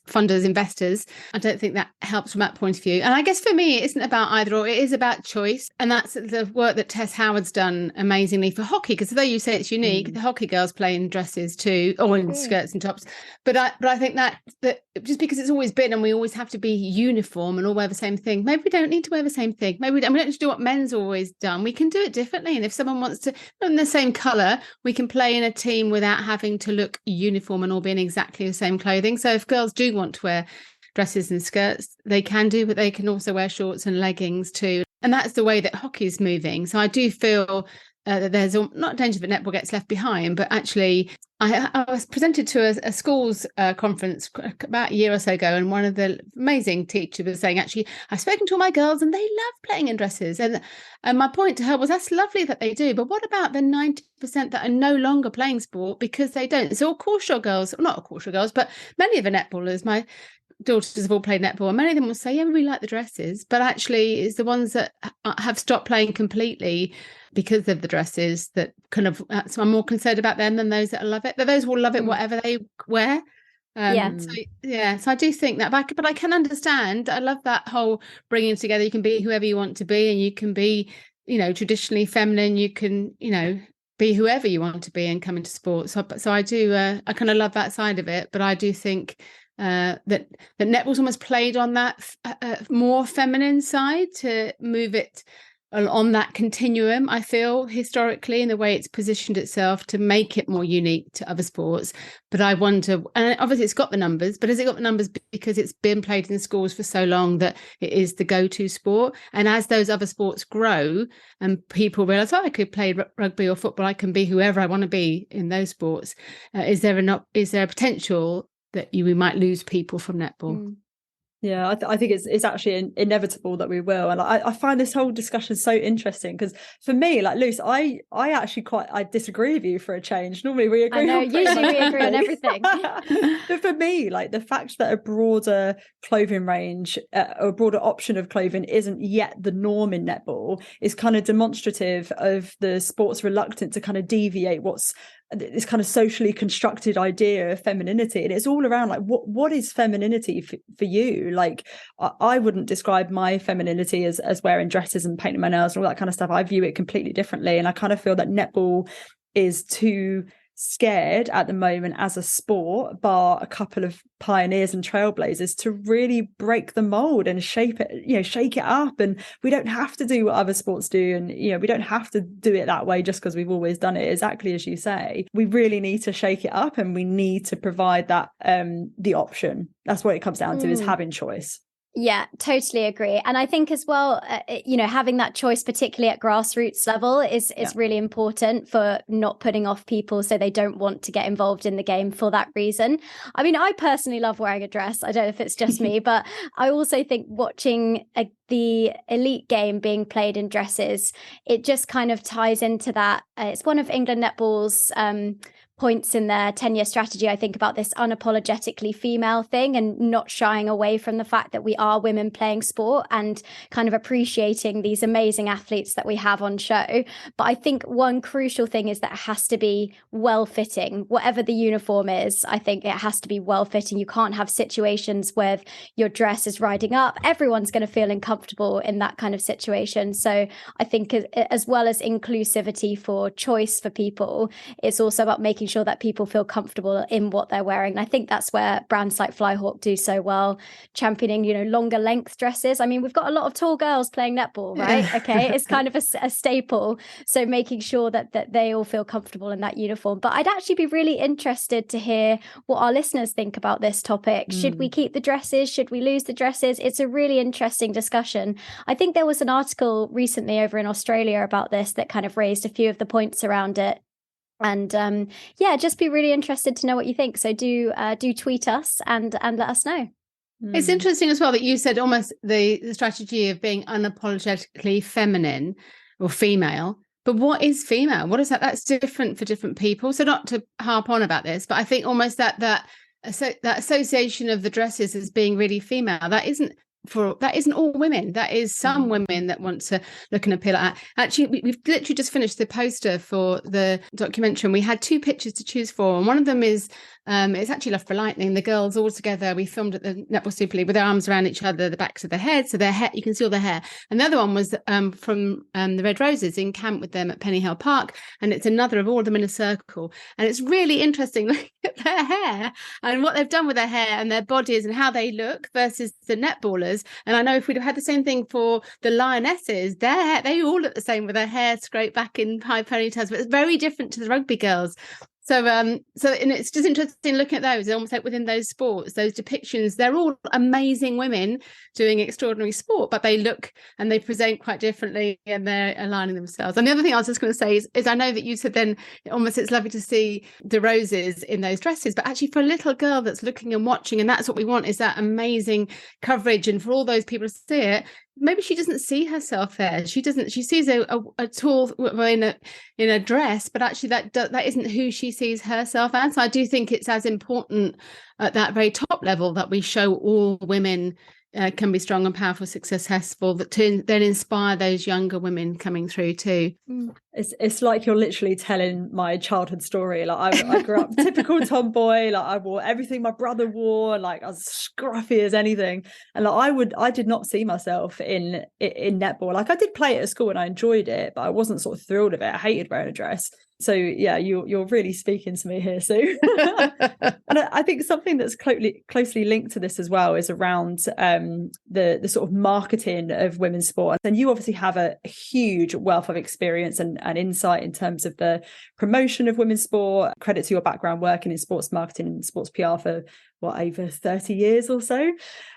funders, investors, I don't think that helps from that point of view. And I guess for me, it isn't about either or, it is about choice. And that's the work that Tess Howard's done amazingly for hockey, because although you say it's unique, the hockey girls play in dresses too, or in skirts and tops. But I think that just because it's always been, and we always have to be uniform and all wear the same thing, maybe we don't need to wear the same thing. Maybe we don't need to do what men's always done. We can do it differently. And if someone wants to, in the same colour, we can play in a team without having to look uniform and all be in exactly the same clothing. So if girls do want to wear dresses and skirts, they can do, but they can also wear shorts and leggings too. And that's the way that hockey is moving. So I do feel that there's not a danger that netball gets left behind, but actually I was presented to a schools conference about a year or so ago, and one of the amazing teachers was saying, actually, I've spoken to all my girls and they love playing in dresses. And my point to her was, that's lovely that they do, but what about the 90% that are no longer playing sport because they don't? So all Qtr girls, not all Qtr girls, but many of the netballers, my daughters have all played netball, and many of them will say, yeah, we like the dresses, but actually it's the ones that have stopped playing completely because of the dresses that kind of, so I'm more concerned about them than those that love it. But those will love it whatever they wear. So I do think that, but I can understand. I love that whole bringing together. You can be whoever you want to be, and you can be, traditionally feminine. You can, be whoever you want to be and come into sport. So I do. I kind of love that side of it. But I do think that netball's almost played on that more feminine side to move it on that continuum, I feel, historically, in the way it's positioned itself to make it more unique to other sports. But I wonder, and obviously it's got the numbers, but has it got the numbers because it's been played in schools for so long that it is the go-to sport? And as those other sports grow and people realise, I could play rugby or football, I can be whoever I want to be in those sports, is there a potential that we might lose people from netball? Yeah, I think it's actually inevitable that we will. And I find this whole discussion so interesting, because for me, like Luce, I actually I disagree with you for a change. Normally we agree. I know, usually we agree on everything. But for me, like the fact that a broader clothing range, or a broader option of clothing isn't yet the norm in netball is kind of demonstrative of the sport's reluctance to kind of deviate what's this kind of socially constructed idea of femininity. And it's all around like what is femininity for you? Like I wouldn't describe my femininity as wearing dresses and painting my nails and all that kind of stuff. I view it completely differently, and I kind of feel that netball is too scared at the moment as a sport, bar a couple of pioneers and trailblazers, to really break the mold and shape it, shake it up. And we don't have to do what other sports do, and we don't have to do it that way just because we've always done it. Exactly as you say, we really need to shake it up, and we need to provide that the option. That's what it comes down to, is having choice. Yeah, totally agree. And I think as well, having that choice, particularly at grassroots level, is really important for not putting off people so they don't want to get involved in the game for that reason. I mean, I personally love wearing a dress. I don't know if it's just me, but I also think watching the elite game being played in dresses, it just kind of ties into that. It's one of England Netball's points in their 10-year strategy, I think, about this unapologetically female thing and not shying away from the fact that we are women playing sport and kind of appreciating these amazing athletes that we have on show. But I think one crucial thing is that it has to be well-fitting. Whatever the uniform is, I think it has to be well-fitting. You can't have situations where your dress is riding up. Everyone's going to feel uncomfortable in that kind of situation. So I think as well as inclusivity for choice for people, it's also about making sure that people feel comfortable in what they're wearing. And I think that's where brands like Flyhawk do so well, championing, longer length dresses. I mean, we've got a lot of tall girls playing netball, right? Okay, it's kind of a staple. So making sure that they all feel comfortable in that uniform. But I'd actually be really interested to hear what our listeners think about this topic. Should we keep the dresses? Should we lose the dresses? It's a really interesting discussion. I think there was an article recently over in Australia about this that kind of raised a few of the points around it. And just be really interested to know what you think. So do tweet us and let us know. It's interesting as well that you said almost the strategy of being unapologetically feminine or female. But what is female? What is that? That's different for different people. So not to harp on about this, but I think almost that association of the dresses as being really female, that isn't all women. That is some women that want to look and appeal at. Actually, we've literally just finished the poster for the documentary, and we had 2 pictures to choose for, and one of them is it's actually Love for Lightning. The girls all together, we filmed at the Netball Super League with their arms around each other, the backs of their heads, so their hair, you can see all their hair. And the other one was from the Red Roses in camp with them at Penny Hill Park, and it's another of all of them in a circle. And it's really interesting looking at their hair and what they've done with their hair and their bodies and how they look versus the netballers. And I know if we'd have had the same thing for the Lionesses, their hair, they all look the same with their hair scraped back in high ponytails, but it's very different to the rugby girls. So and it's just interesting looking at those, almost like within those sports, those depictions. They're all amazing women doing extraordinary sport, but they look and they present quite differently, and they're aligning themselves. And the other thing I was just going to say is I know that you said then almost it's lovely to see the Roses in those dresses, but actually for a little girl that's looking and watching, and that's what we want, is that amazing coverage. And for all those people to see it, maybe she doesn't see herself there. She sees a tall woman in a dress, but actually that isn't who she sees herself as. So I do think it's as important at that very top level that we show all women can be strong and powerful, successful, that to then inspire those younger women coming through too. It's like you're literally telling my childhood story. Like I grew up typical tomboy. Like I wore everything my brother wore. Like I was scruffy as anything. And like I did not see myself in netball. Like I did play it at school and I enjoyed it, but I wasn't sort of thrilled of it. I hated wearing a dress. So yeah, you're really speaking to me here, Sue. And I think something that's closely linked to this as well is around the sort of marketing of women's sport. And you obviously have a huge wealth of experience and insight in terms of the promotion of women's sport. Credit to your background working in sports marketing and sports PR for over 30 years or so.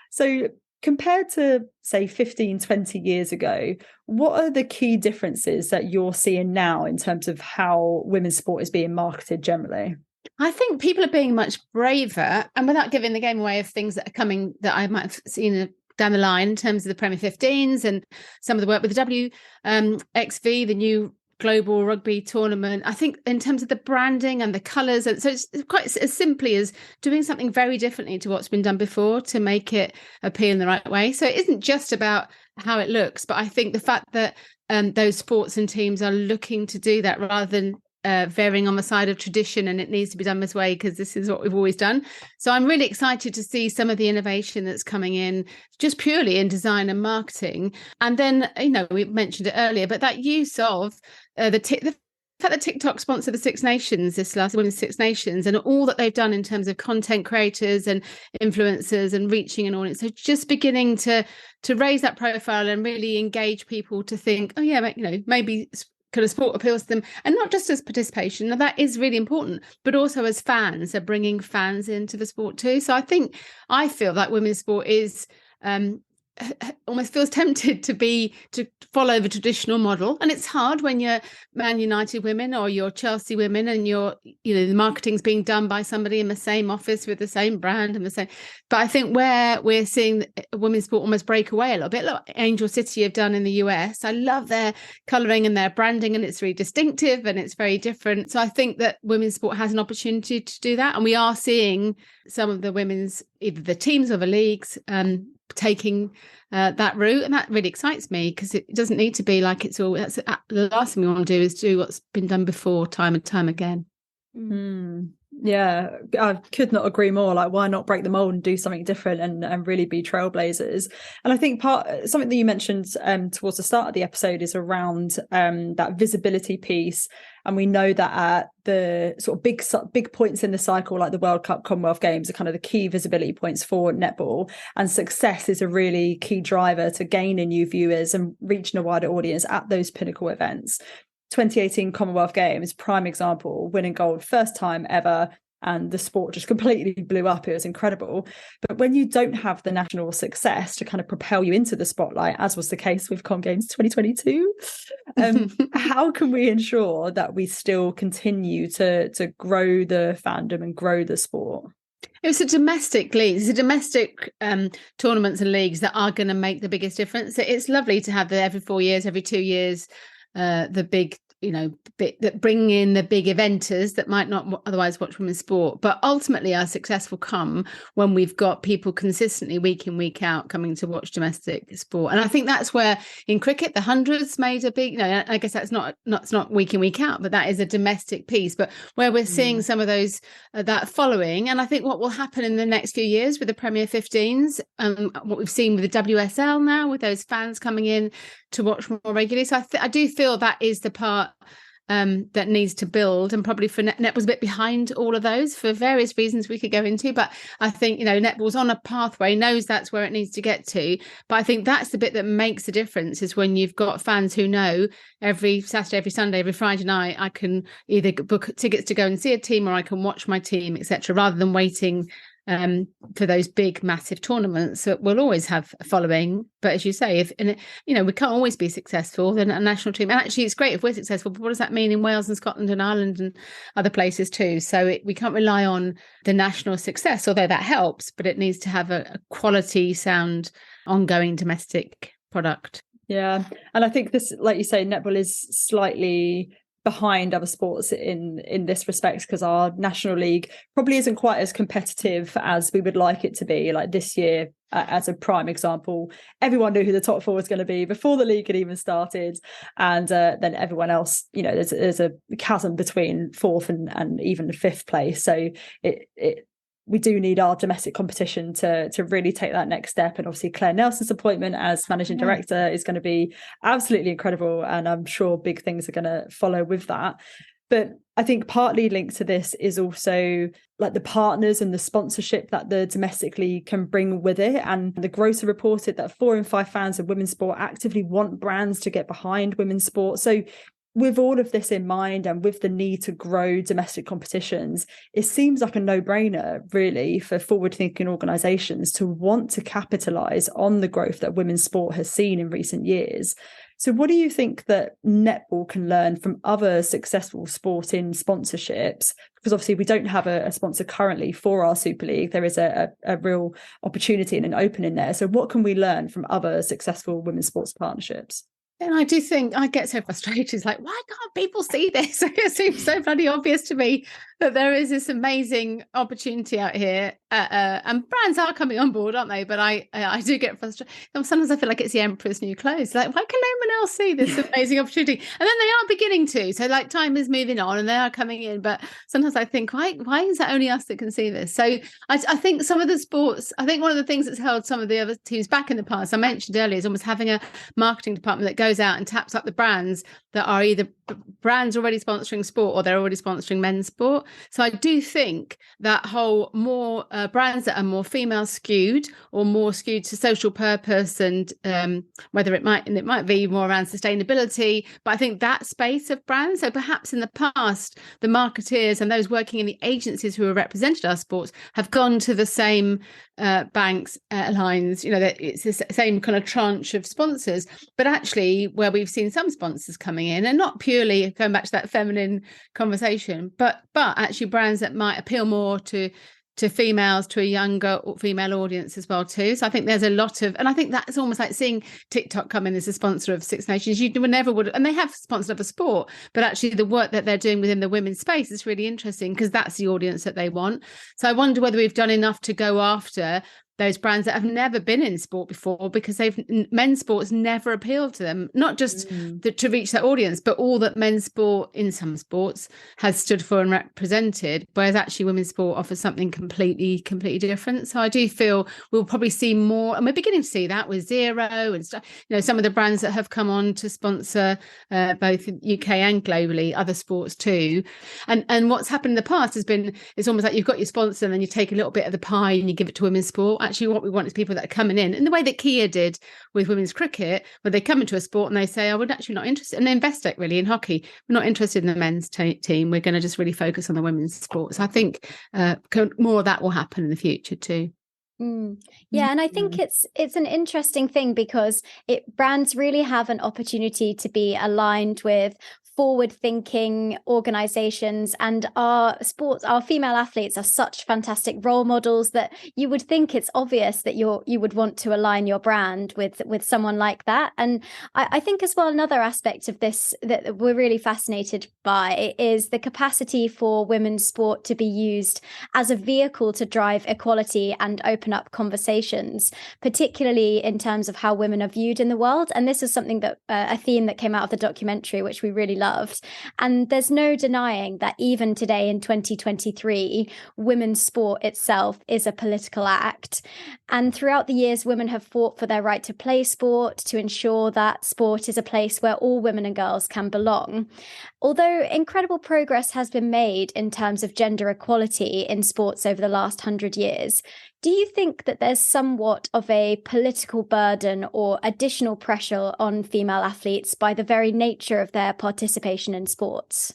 So compared to, say, 15, 20 years ago, what are the key differences that you're seeing now in terms of how women's sport is being marketed generally? I think people are being much braver, and without giving the game away of things that are coming that I might have seen down the line in terms of the Premier 15s and some of the work with the WXV, the new global rugby tournament. I think in terms of the branding and the colours, and so it's quite as simply as doing something very differently to what's been done before to make it appeal in the right way. So it isn't just about how it looks, but I think the fact that those sports and teams are looking to do that rather than veering on the side of tradition, and it needs to be done this way because this is what we've always done. So I'm really excited to see some of the innovation that's coming in just purely in design and marketing. And then, we mentioned it earlier, but that use of the fact that TikTok sponsored the Six Nations, this last Women's Six Nations, and all that they've done in terms of content creators and influencers and reaching an audience. So just beginning to raise that profile and really engage people to think, oh yeah, maybe kind of sport appeals to them, and not just as participation. Now, that is really important, but also as fans, are bringing fans into the sport too. So I feel that women's sport is almost feels tempted to follow the traditional model, and it's hard when you're Man United women or you're Chelsea women, and the marketing's being done by somebody in the same office with the same brand and the same. But I think where we're seeing women's sport almost break away a little bit, like Angel City have done in the US. I love their colouring and their branding, and it's really distinctive and it's very different. So I think that women's sport has an opportunity to do that, and we are seeing some of the women's, either the teams or the leagues, taking that route, and that really excites me, because it doesn't need to be like it's all. That's the last thing we want to do, is do what's been done before time and time again. Yeah, I could not agree more. Like, why not break the mold and do something different and really be trailblazers? And I think something that you mentioned towards the start of the episode is around that visibility piece. And we know that at the sort of big points in the cycle, like the World Cup, Commonwealth Games, are kind of the key visibility points for netball. And success is a really key driver to gaining new viewers and reaching a wider audience at those pinnacle events. 2018 Commonwealth Games, prime example, winning gold, first time ever, and the sport just completely blew up. It was incredible. But when you don't have the national success to kind of propel you into the spotlight, as was the case with Com Games 2022, how can we ensure that we still continue to grow the fandom and grow the sport? It's a domestic league. It's a domestic tournaments and leagues that are going to make the biggest difference. It's lovely to have the every 4 years, every 2 years, the big, that bring in the big eventers that might not otherwise watch women's sport. But ultimately, our success will come when we've got people consistently week in, week out coming to watch domestic sport. And I think that's where in cricket, the hundreds made a big, I guess that's not week in, week out, but that is a domestic piece. But where we're seeing some of those, that following. And I think what will happen in the next few years with the Premier 15s, what we've seen with the WSL now, with those fans coming in to watch more regularly. So I do feel that is the part that needs to build, and probably for Netball's a bit behind all of those for various reasons we could go into. But I think, Netball's on a pathway, knows that's where it needs to get to. But I think that's the bit that makes a difference, is when you've got fans who know every Saturday, every Sunday, every Friday night, I can either book tickets to go and see a team, or I can watch my team, etc., rather than waiting for those big, massive tournaments. So we'll always have a following. But as you say, we can't always be successful, then a national team. And actually, it's great if we're successful, but what does that mean in Wales and Scotland and Ireland and other places too? So we can't rely on the national success, although that helps, but it needs to have a quality, sound, ongoing domestic product. Yeah. And I think this, like you say, netball is slightly behind other sports in this respect, because our national league probably isn't quite as competitive as we would like it to be. Like this year, as a prime example, everyone knew who the top four was going to be before the league had even started, and then everyone else, there's a chasm between fourth and even fifth place. So we do need our domestic competition to really take that next step. And obviously Claire Nelson's appointment as managing director is going to be absolutely incredible. And I'm sure big things are going to follow with that. But I think partly linked to this is also like the partners and the sponsorship that the domestic league can bring with it. And the Grocer reported that 4 in 5 fans of women's sport actively want brands to get behind women's sport. So with all of this in mind, and with the need to grow domestic competitions, it seems like a no-brainer, really, for forward-thinking organisations to want to capitalise on the growth that women's sport has seen in recent years. So what do you think that netball can learn from other successful sporting sponsorships? Because obviously we don't have a sponsor currently for our Super League. There is a real opportunity and an opening there. So what can we learn from other successful women's sports partnerships? And I do think I get so frustrated. It's like, why can't people see this? It seems so bloody obvious to me that there is this amazing opportunity out here. And brands are coming on board, aren't they? But I do get frustrated. Sometimes I feel like it's the emperor's new clothes. Like, why can no one else see this amazing opportunity? And then they are beginning to. So like time is moving on and they are coming in. But sometimes I think, why is that only us that can see this? So I think some of the sports, I think one of the things that's held some of the other teams back in the past, I mentioned earlier, is almost having a marketing department that goes goes out and taps up the brands that are either brands already sponsoring sport or they're already sponsoring men's sport. So I do think that whole more brands that are more female skewed or more skewed to social purpose, and whether it might be more around sustainability, but I think that space of brands. So perhaps in the past, the marketeers and those working in the agencies who have represented our sports have gone to the same banks, airlines, it's the same kind of tranche of sponsors. But actually, where we've seen some sponsors coming in, and not purely going back to that feminine conversation, but actually brands that might appeal more to females, to a younger female audience as well too. So I think there's a lot of, and I think that's almost like seeing TikTok come in as a sponsor of Six Nations. You never would, and they have sponsored other sport, but actually the work that they're doing within the women's space is really interesting because that's the audience that they want. So I wonder whether we've done enough to go after those brands that have never been in sport before, because men's sports never appealed to them, not just to reach that audience, but all that men's sport in some sports has stood for and represented, whereas actually women's sport offers something completely different. So I do feel we'll probably see more, and we're beginning to see that with Zero and stuff, some of the brands that have come on to sponsor both UK and globally other sports too. And what's happened in the past has been, it's almost like you've got your sponsor and then you take a little bit of the pie and you give it to women's sport. Actually, what we want is people that are coming in the way that Kia did with women's cricket, where they come into a sport and they say, we're actually not interested. And Investec really in hockey, we're not interested in the men's team. We're going to just really focus on the women's sports. I think more of that will happen in the future too. Yeah, and I think it's an interesting thing because brands really have an opportunity to be aligned with forward-thinking organizations, and our female athletes are such fantastic role models that you would think it's obvious that you would want to align your brand with someone like that. And I think as well, another aspect of this that we're really fascinated by is the capacity for women's sport to be used as a vehicle to drive equality and open up conversations, particularly in terms of how women are viewed in the world. And this is something that a theme that came out of the documentary, which we really loved. And there's no denying that even today in 2023, women's sport itself is a political act. And throughout the years, women have fought for their right to play sport, to ensure that sport is a place where all women and girls can belong. Although incredible progress has been made in terms of gender equality in sports over the last 100 years, do you think that there's somewhat of a political burden or additional pressure on female athletes by the very nature of their participation in sports?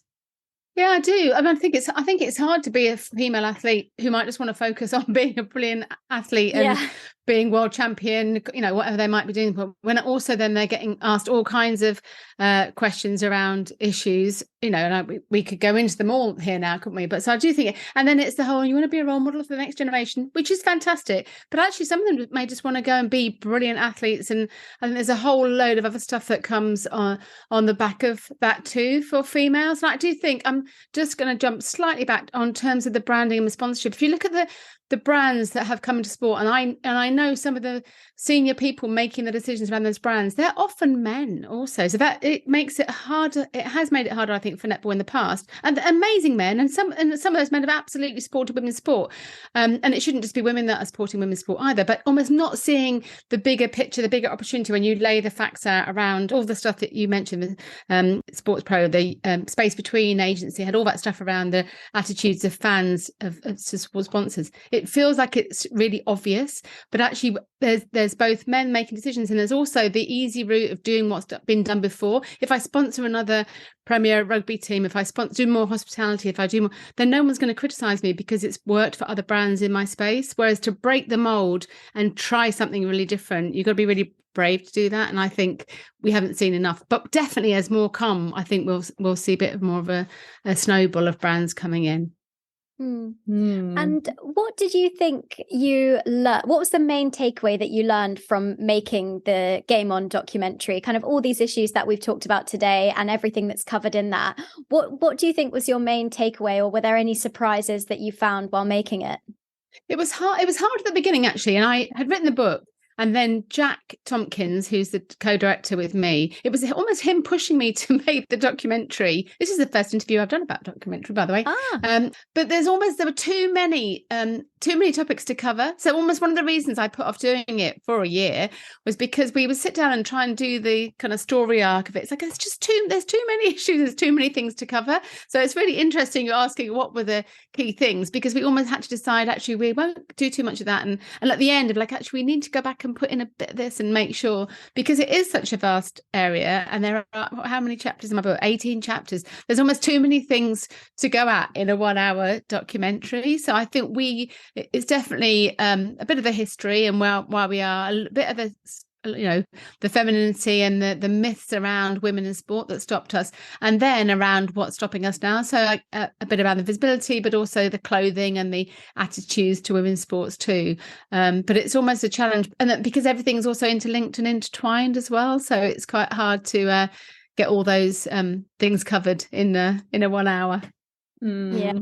Yeah, I do. I mean, I think it's hard to be a female athlete who might just want to focus on being a brilliant athlete and being world champion, whatever they might be doing. But when also then they're getting asked all kinds of questions around issues, and we could go into them all here now, couldn't we? But so I do think, and then it's the whole, you want to be a role model for the next generation, which is fantastic. But actually some of them may just want to go and be brilliant athletes. And I think there's a whole load of other stuff that comes on the back of that too for females. And I do think, I'm just going to jump slightly back on terms of the branding and the sponsorship. If you look at the brands that have come into sport, and I know some of the senior people making the decisions around those brands, they're often men also, so that it makes it harder. It has made it harder, I think, for netball in the past, and amazing men, and some of those men have absolutely supported women's sport, and it shouldn't just be women that are supporting women's sport either, but almost not seeing the bigger picture, the bigger opportunity when you lay the facts out around all the stuff that you mentioned. Sports Pro, the space between agency, had all that stuff around the attitudes of fans of sponsors. It feels like it's really obvious, but actually there's both men making decisions, and there's also the easy route of doing what's been done before. If I sponsor another Premier rugby team, if I do more hospitality, if I do more, then no one's going to criticize me because it's worked for other brands in my space. Whereas to break the mold and try something really different, you've got to be really brave to do that. And I think we haven't seen enough, but definitely as more come, I think we'll see a bit of more of a snowball of brands coming in. And what did you think you learned? What was the main takeaway that you learned from making the Game On documentary? Kind of all these issues that we've talked about today and everything that's covered in that. What do you think was your main takeaway, or were there any surprises that you found while making it? It was hard. It was hard at the beginning, actually. And I had written the book And then Jack Tompkins, who's the co-director with me, it was almost him pushing me to make the documentary. This is the first interview I've done about documentary, by the way. But there were too many topics to cover. So almost one of the reasons I put off doing it for a year was because we would sit down and try and do the kind of story arc of it. It's like, there's too many issues, there's too many things to cover. So it's really interesting you're asking what were the key things, because we almost had to decide, actually, we won't do too much of that. And at the end of like, actually, we need to go back and put in a bit of this and make sure, because it is such a vast area. And there are, how many chapters in my book? 18 chapters. There's almost too many things to go at in a 1 hour documentary. So I think it's definitely a bit of a history and why we are, a bit of the femininity and the myths around women in sport that stopped us, and then around what's stopping us now. So a bit around the visibility, but also the clothing and the attitudes to women's sports too. But it's almost a challenge, and because everything's also interlinked and intertwined as well. So it's quite hard to get all those things covered in a 1 hour. Yeah.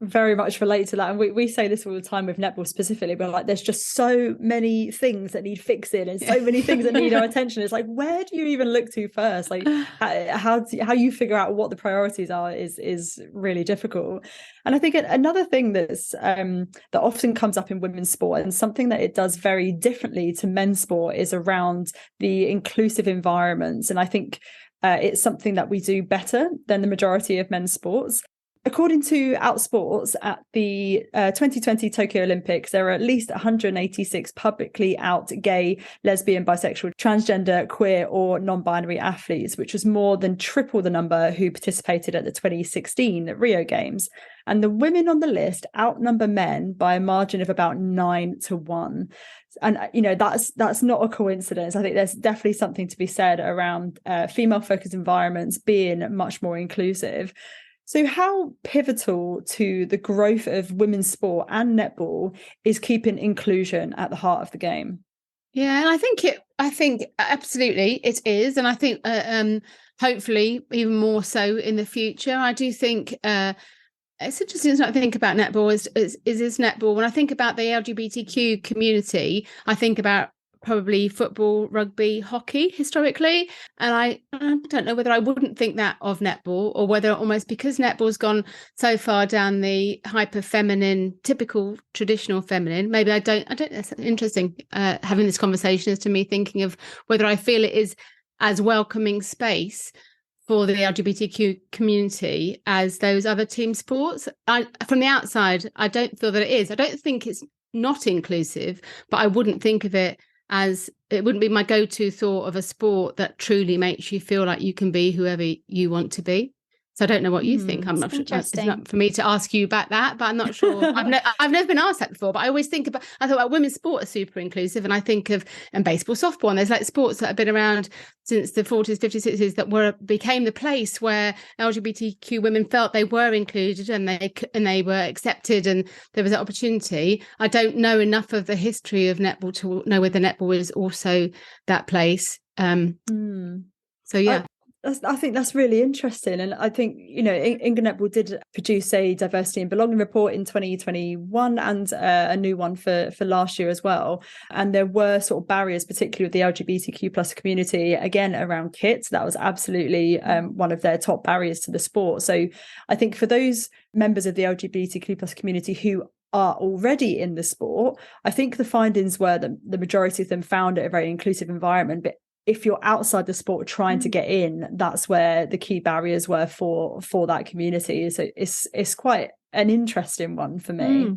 Very much relate to that, and we say this all the time with netball specifically, but like there's just so many things that need fixing and so many things that need our attention. It's like, where do you even look to first? Like how you figure out what the priorities are is really difficult. And I think another thing that's that often comes up in women's sport, and something that it does very differently to men's sport, is around the inclusive environments. And I think it's something that we do better than the majority of men's sports. According to Outsports, at the 2020 Tokyo Olympics, there are at least 186 publicly out gay, lesbian, bisexual, transgender, queer or non-binary athletes, which was more than triple the number who participated at the 2016 Rio Games. And the women on the list outnumber men by a margin of about 9-1. And, that's not a coincidence. I think there's definitely something to be said around female-focused environments being much more inclusive. So how pivotal to the growth of women's sport and netball is keeping inclusion at the heart of the game? Yeah, and I think absolutely it is. And I think hopefully even more so in the future. I do think it's interesting to think about netball is netball. When I think about the LGBTQ community, I think about probably football, rugby, hockey historically. And I don't know whether I wouldn't think that of netball, or whether almost because netball's gone so far down the hyper feminine, typical traditional feminine, maybe I don't know. It's interesting having this conversation as to me thinking of whether I feel it is as welcoming space for the LGBTQ community as those other team sports. From the outside, I don't feel that it is. I don't think it's not inclusive, but I wouldn't think of it as, it wouldn't be my go-to thought of a sport that truly makes you feel like you can be whoever you want to be. So I don't know what you think. I'm not sure. It's not for me to ask you about that, but I'm not sure. I've never been asked that before, but I always think about, I thought about women's sport are super inclusive, and I think of, and baseball, softball, and there's like sports that have been around since the 40s, 50s, 60s that became the place where LGBTQ women felt they were included and they were accepted, and there was an opportunity. I don't know enough of the history of netball to know whether netball is also that place. So yeah. I think that's really interesting. And I think, England Netball did produce a diversity and belonging report in 2021 and a new one for last year as well. And there were sort of barriers, particularly with the LGBTQ plus community, again, around kits. That was absolutely one of their top barriers to the sport. So I think for those members of the LGBTQ plus community who are already in the sport, I think the findings were that the majority of them found it a very inclusive environment. But if you're outside the sport trying to get in, that's where the key barriers were for that community. So it's quite an interesting one for me.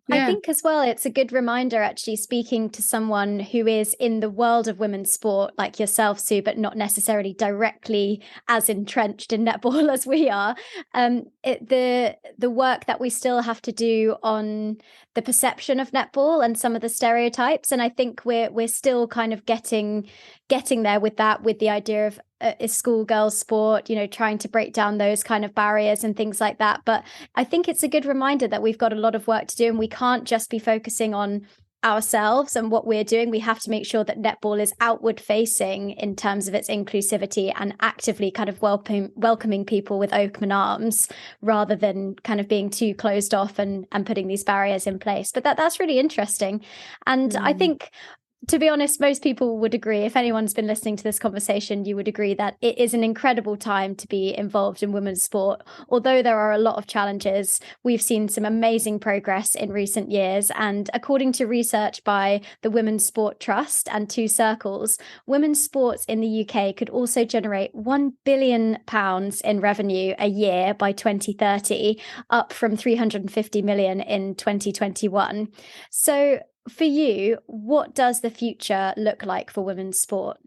Yeah. I think as well, it's a good reminder, actually, speaking to someone who is in the world of women's sport like yourself, Sue, but not necessarily directly as entrenched in netball as we are. The work that we still have to do on the perception of netball and some of the stereotypes. And I think we're still kind of getting there with that, with the idea of a schoolgirls sport, trying to break down those kind of barriers and things like that. But I think it's a good reminder that we've got a lot of work to do, and we can't just be focusing on ourselves and what we're doing. We have to make sure that netball is outward facing in terms of its inclusivity and actively kind of welcoming people with open arms, rather than kind of being too closed off and putting these barriers in place. But that's really interesting. And I think to be honest, most people would agree. If anyone's been listening to this conversation, you would agree that it is an incredible time to be involved in women's sport. Although there are a lot of challenges, we've seen some amazing progress in recent years. And according to research by the Women's Sport Trust and Two Circles, women's sports in the UK could also generate £1 billion in revenue a year by 2030, up from 350 million in 2021. So for you, what does the future look like for women's sport?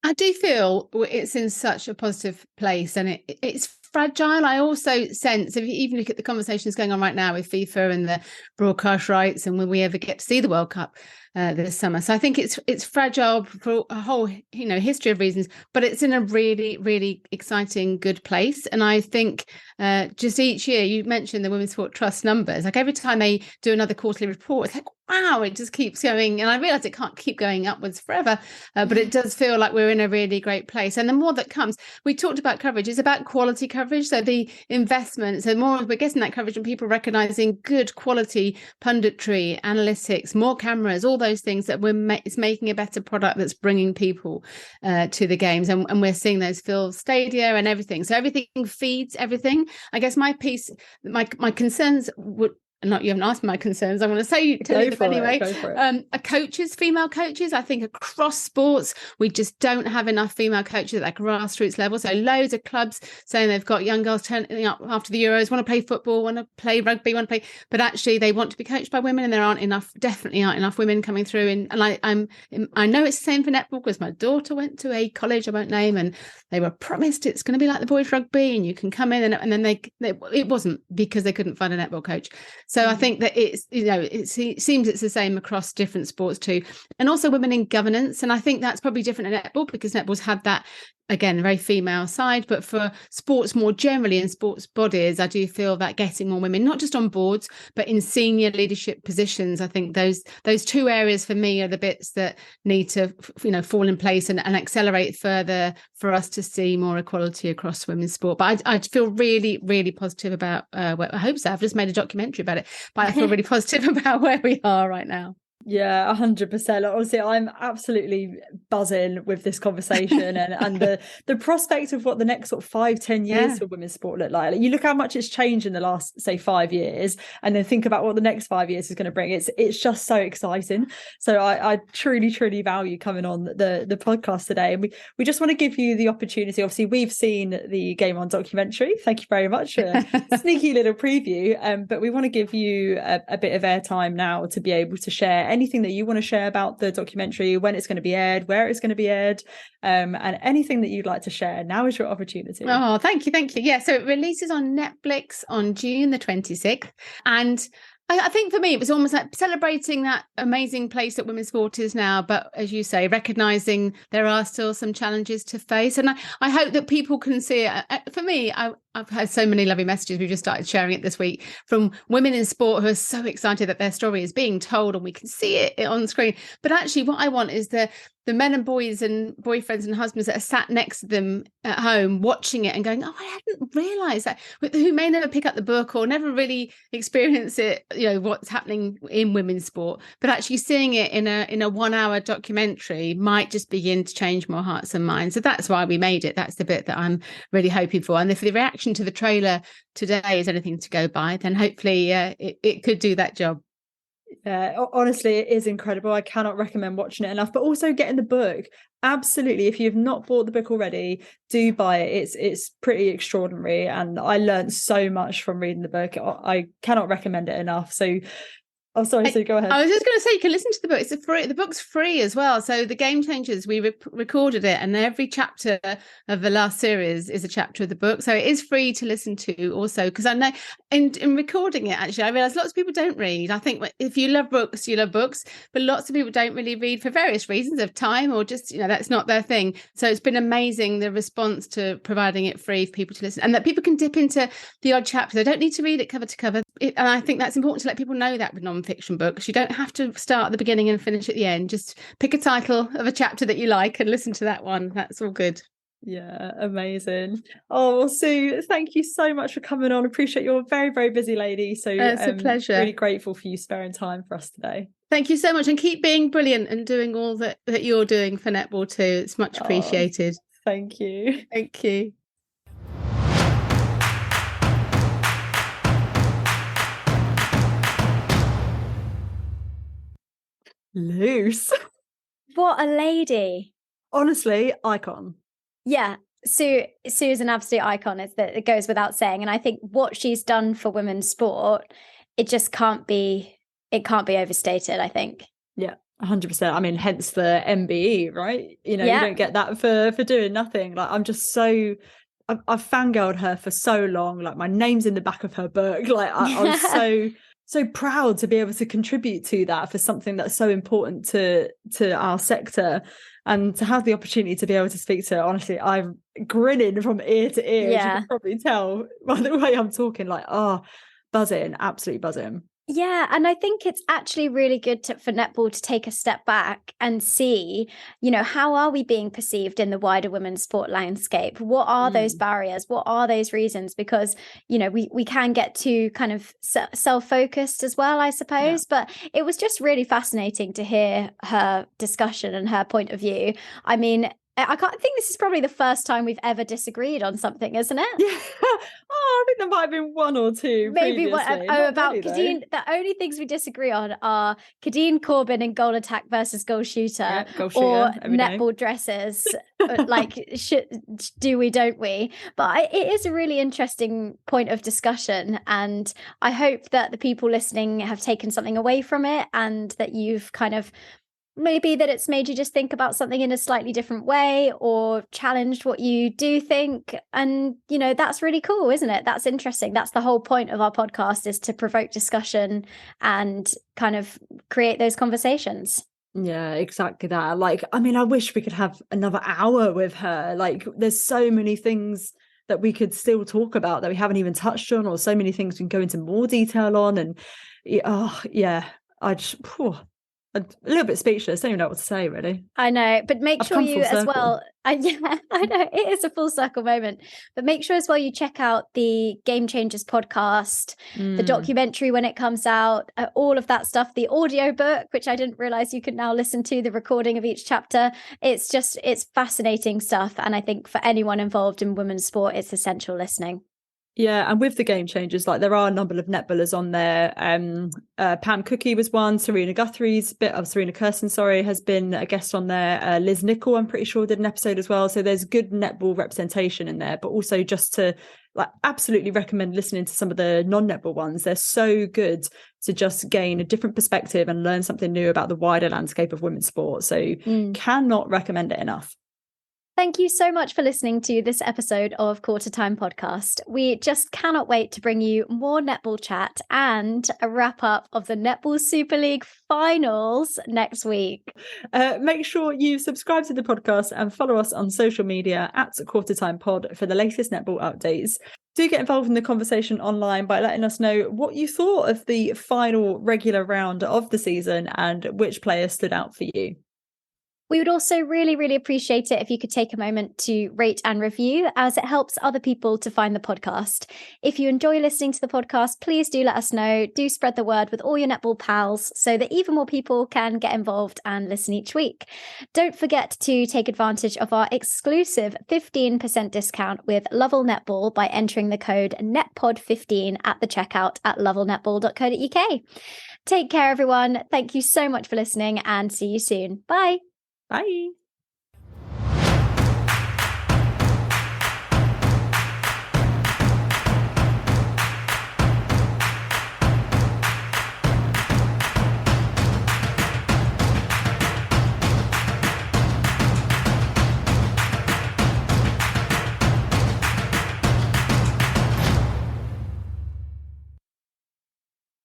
I do feel it's in such a positive place, and it's fragile. I also sense, if you even look at the conversations going on right now with FIFA and the broadcast rights, and when we ever get to see the World Cup this summer. So I think it's fragile for a whole history of reasons, but it's in a really, really exciting, good place. And I think just each year, you mentioned the Women's Sport Trust numbers, like every time they do another quarterly report, it's like, wow, it just keeps going. And I realise it can't keep going upwards forever, but it does feel like we're in a really great place. And the more that comes, we talked about coverage, it's about quality coverage. So the investment, so more we're getting that coverage and people recognising good quality punditry, analytics, more cameras, all those things that it's making a better product that's bringing people to the games. And we're seeing those fill stadia and everything. So everything feeds everything. I guess my piece, my concerns would, not, you haven't asked me my concerns, I'm going to tell you them anyway. Coaches, female coaches, I think across sports we just don't have enough female coaches at that grassroots level. So loads of clubs saying they've got young girls turning up after the Euros, want to play football, want to play rugby, but actually they want to be coached by women, and there definitely aren't enough women coming through. And I know it's the same for netball, because my daughter went to a college I won't name, and they were promised it's going to be like the boys rugby and you can come in, and then it wasn't, because they couldn't find a netball coach. So I think that it seems it's the same across different sports too. And also women in governance. And I think that's probably different in netball, because netball's had that, again, very female side. But for sports more generally, in sports bodies, I do feel that getting more women, not just on boards, but in senior leadership positions, I think those two areas for me are the bits that need to fall in place and accelerate further for us to see more equality across women's sport. But I feel really, really positive about I hope so. I've just made a documentary about it, but I feel really positive about where we are right now. Yeah, 100%. Honestly, I'm absolutely buzzing with this conversation and the prospect of what the next sort of 5-10 years for women's sport look like. You look how much it's changed in the last, say, 5 years, and then think about what the next 5 years is going to bring. It's just so exciting. So I truly, truly value coming on the podcast today. And we just want to give you the opportunity. Obviously, we've seen the Game On documentary. Thank you very much for a sneaky little preview. But we want to give you a bit of airtime now to be able to share anything that you want to share about the documentary, when it's going to be aired, where it's going to be aired, and anything that you'd like to share. Now is your opportunity. Oh, thank you. Yeah, so it releases on Netflix on June the 26th, and I think for me it was almost like celebrating that amazing place that women's sport is now, but as you say, recognising there are still some challenges to face. And I hope that people can see it. For me, I've had so many lovely messages. We've just started sharing it this week from women in sport who are so excited that their story is being told and we can see it on screen. But actually what I want is the men and boys and boyfriends and husbands that are sat next to them at home watching it and going, oh, I hadn't realised that, who may never pick up the book or never really experience it, what's happening in women's sport, but actually seeing it in a 1 hour documentary might just begin to change more hearts and minds. So that's why we made it. That's the bit that I'm really hoping for. And if the reaction to the trailer today is anything to go by, then hopefully it could do that job. Yeah, honestly, it is incredible. I cannot recommend watching it enough, but also getting the book. Absolutely. If you've not bought the book already, do buy it. It's pretty extraordinary. And I learned so much from reading the book. I cannot recommend it enough. So oh, sorry, so go ahead. I was just going to say, you can listen to the book. The book's free as well. So the Game Changers, we recorded it, and every chapter of the last series is a chapter of the book. So it is free to listen to also, because I know in recording it, actually, I realised lots of people don't read. I think if you love books, you love books, but lots of people don't really read for various reasons of time or just, that's not their thing. So it's been amazing, the response to providing it free for people to listen, and that people can dip into the odd chapter. They don't need to read it cover to cover. And I think that's important to let people know that with non-fiction books. You don't have to start at the beginning and finish at the end. Just pick a title of a chapter that you like and listen to that one. That's all good. Yeah, amazing. Oh, well, Sue, thank you so much for coming on. Appreciate you're a very, very busy lady. So it's a pleasure. Really grateful for you sparing time for us today. Thank you so much, and keep being brilliant and doing all that you're doing for netball too. It's much appreciated. Thank you. Thank you. Loose. What a lady. Honestly, icon. Yeah. Sue's an absolute icon. It goes without saying. And I think what she's done for women's sport, it just can't be overstated, I think. Yeah, 100%. I mean, hence the MBE, right? You know, Yeah. you don't get that for doing nothing. Like, I'm just so, I've fangirled her for so long. Like, my name's in the back of her book. Like, I was so proud to be able to contribute to that for something that's so important to our sector. And to have the opportunity to be able to speak to her, honestly, I'm grinning from ear to ear, as you can probably tell by the way I'm talking. Like, buzzing, absolutely buzzing. Yeah, and I think it's actually really good for netball to take a step back and see, you know, how are we being perceived in the wider women's sport landscape? What are those barriers? What are those reasons? Because, you know, we can get too kind of self-focused as well, I suppose. Yeah. But it was just really fascinating to hear her discussion and her point of view. I mean, I think this is probably the first time we've ever disagreed on something, isn't it? Yeah. I think there might have been one or two. Maybe about Kadeen. The only things we disagree on are Kadeen Corbin in goal attack versus goal shooter, or netball dresses. Like, do we, don't we? But it is a really interesting point of discussion, and I hope that the people listening have taken something away from it, and that you've kind of maybe that it's made you just think about something in a slightly different way, or challenged what you do think. And, you know, that's really cool, isn't it? That's interesting. That's the whole point of our podcast, is to provoke discussion and kind of create those conversations. Yeah, exactly that. Like, I mean, I wish we could have another hour with her. Like, there's so many things that we could still talk about that we haven't even touched on, or so many things we can go into more detail on. And I'm a little bit speechless. Don't even know what to say, really. I know, but make sure you as well. Yeah, I know it is a full circle moment, but make sure as well you check out the Game Changers podcast, the documentary when it comes out, all of that stuff, the audio book, which I didn't realize you could now listen to the recording of each chapter. It's fascinating stuff. And I think for anyone involved in women's sport, it's essential listening. Yeah, and with the Game Changers, like, there are a number of netballers on there. Pam Cookie was one. Serena Kirsten, has been a guest on there. Liz Nicol, I'm pretty sure, did an episode as well. So there's good netball representation in there. But also, just to absolutely recommend listening to some of the non-netball ones. They're so good to just gain a different perspective and learn something new about the wider landscape of women's sport. So cannot recommend it enough. Thank you so much for listening to this episode of Qtr Time podcast. We just cannot wait to bring you more netball chat and a wrap up of the Netball Super League finals next week. Make sure you subscribe to the podcast and follow us on social media at Qtr Time Pod for the latest netball updates. Do get involved in the conversation online by letting us know what you thought of the final regular round of the season and which player stood out for you. We would also really, really appreciate it if you could take a moment to rate and review, as it helps other people to find the podcast. If you enjoy listening to the podcast, please do let us know. Do spread the word with all your netball pals so that even more people can get involved and listen each week. Don't forget to take advantage of our exclusive 15% discount with Lovell Netball by entering the code NETPOD15 at the checkout at lovellnetball.co.uk. Take care, everyone. Thank you so much for listening, and see you soon. Bye. Bye.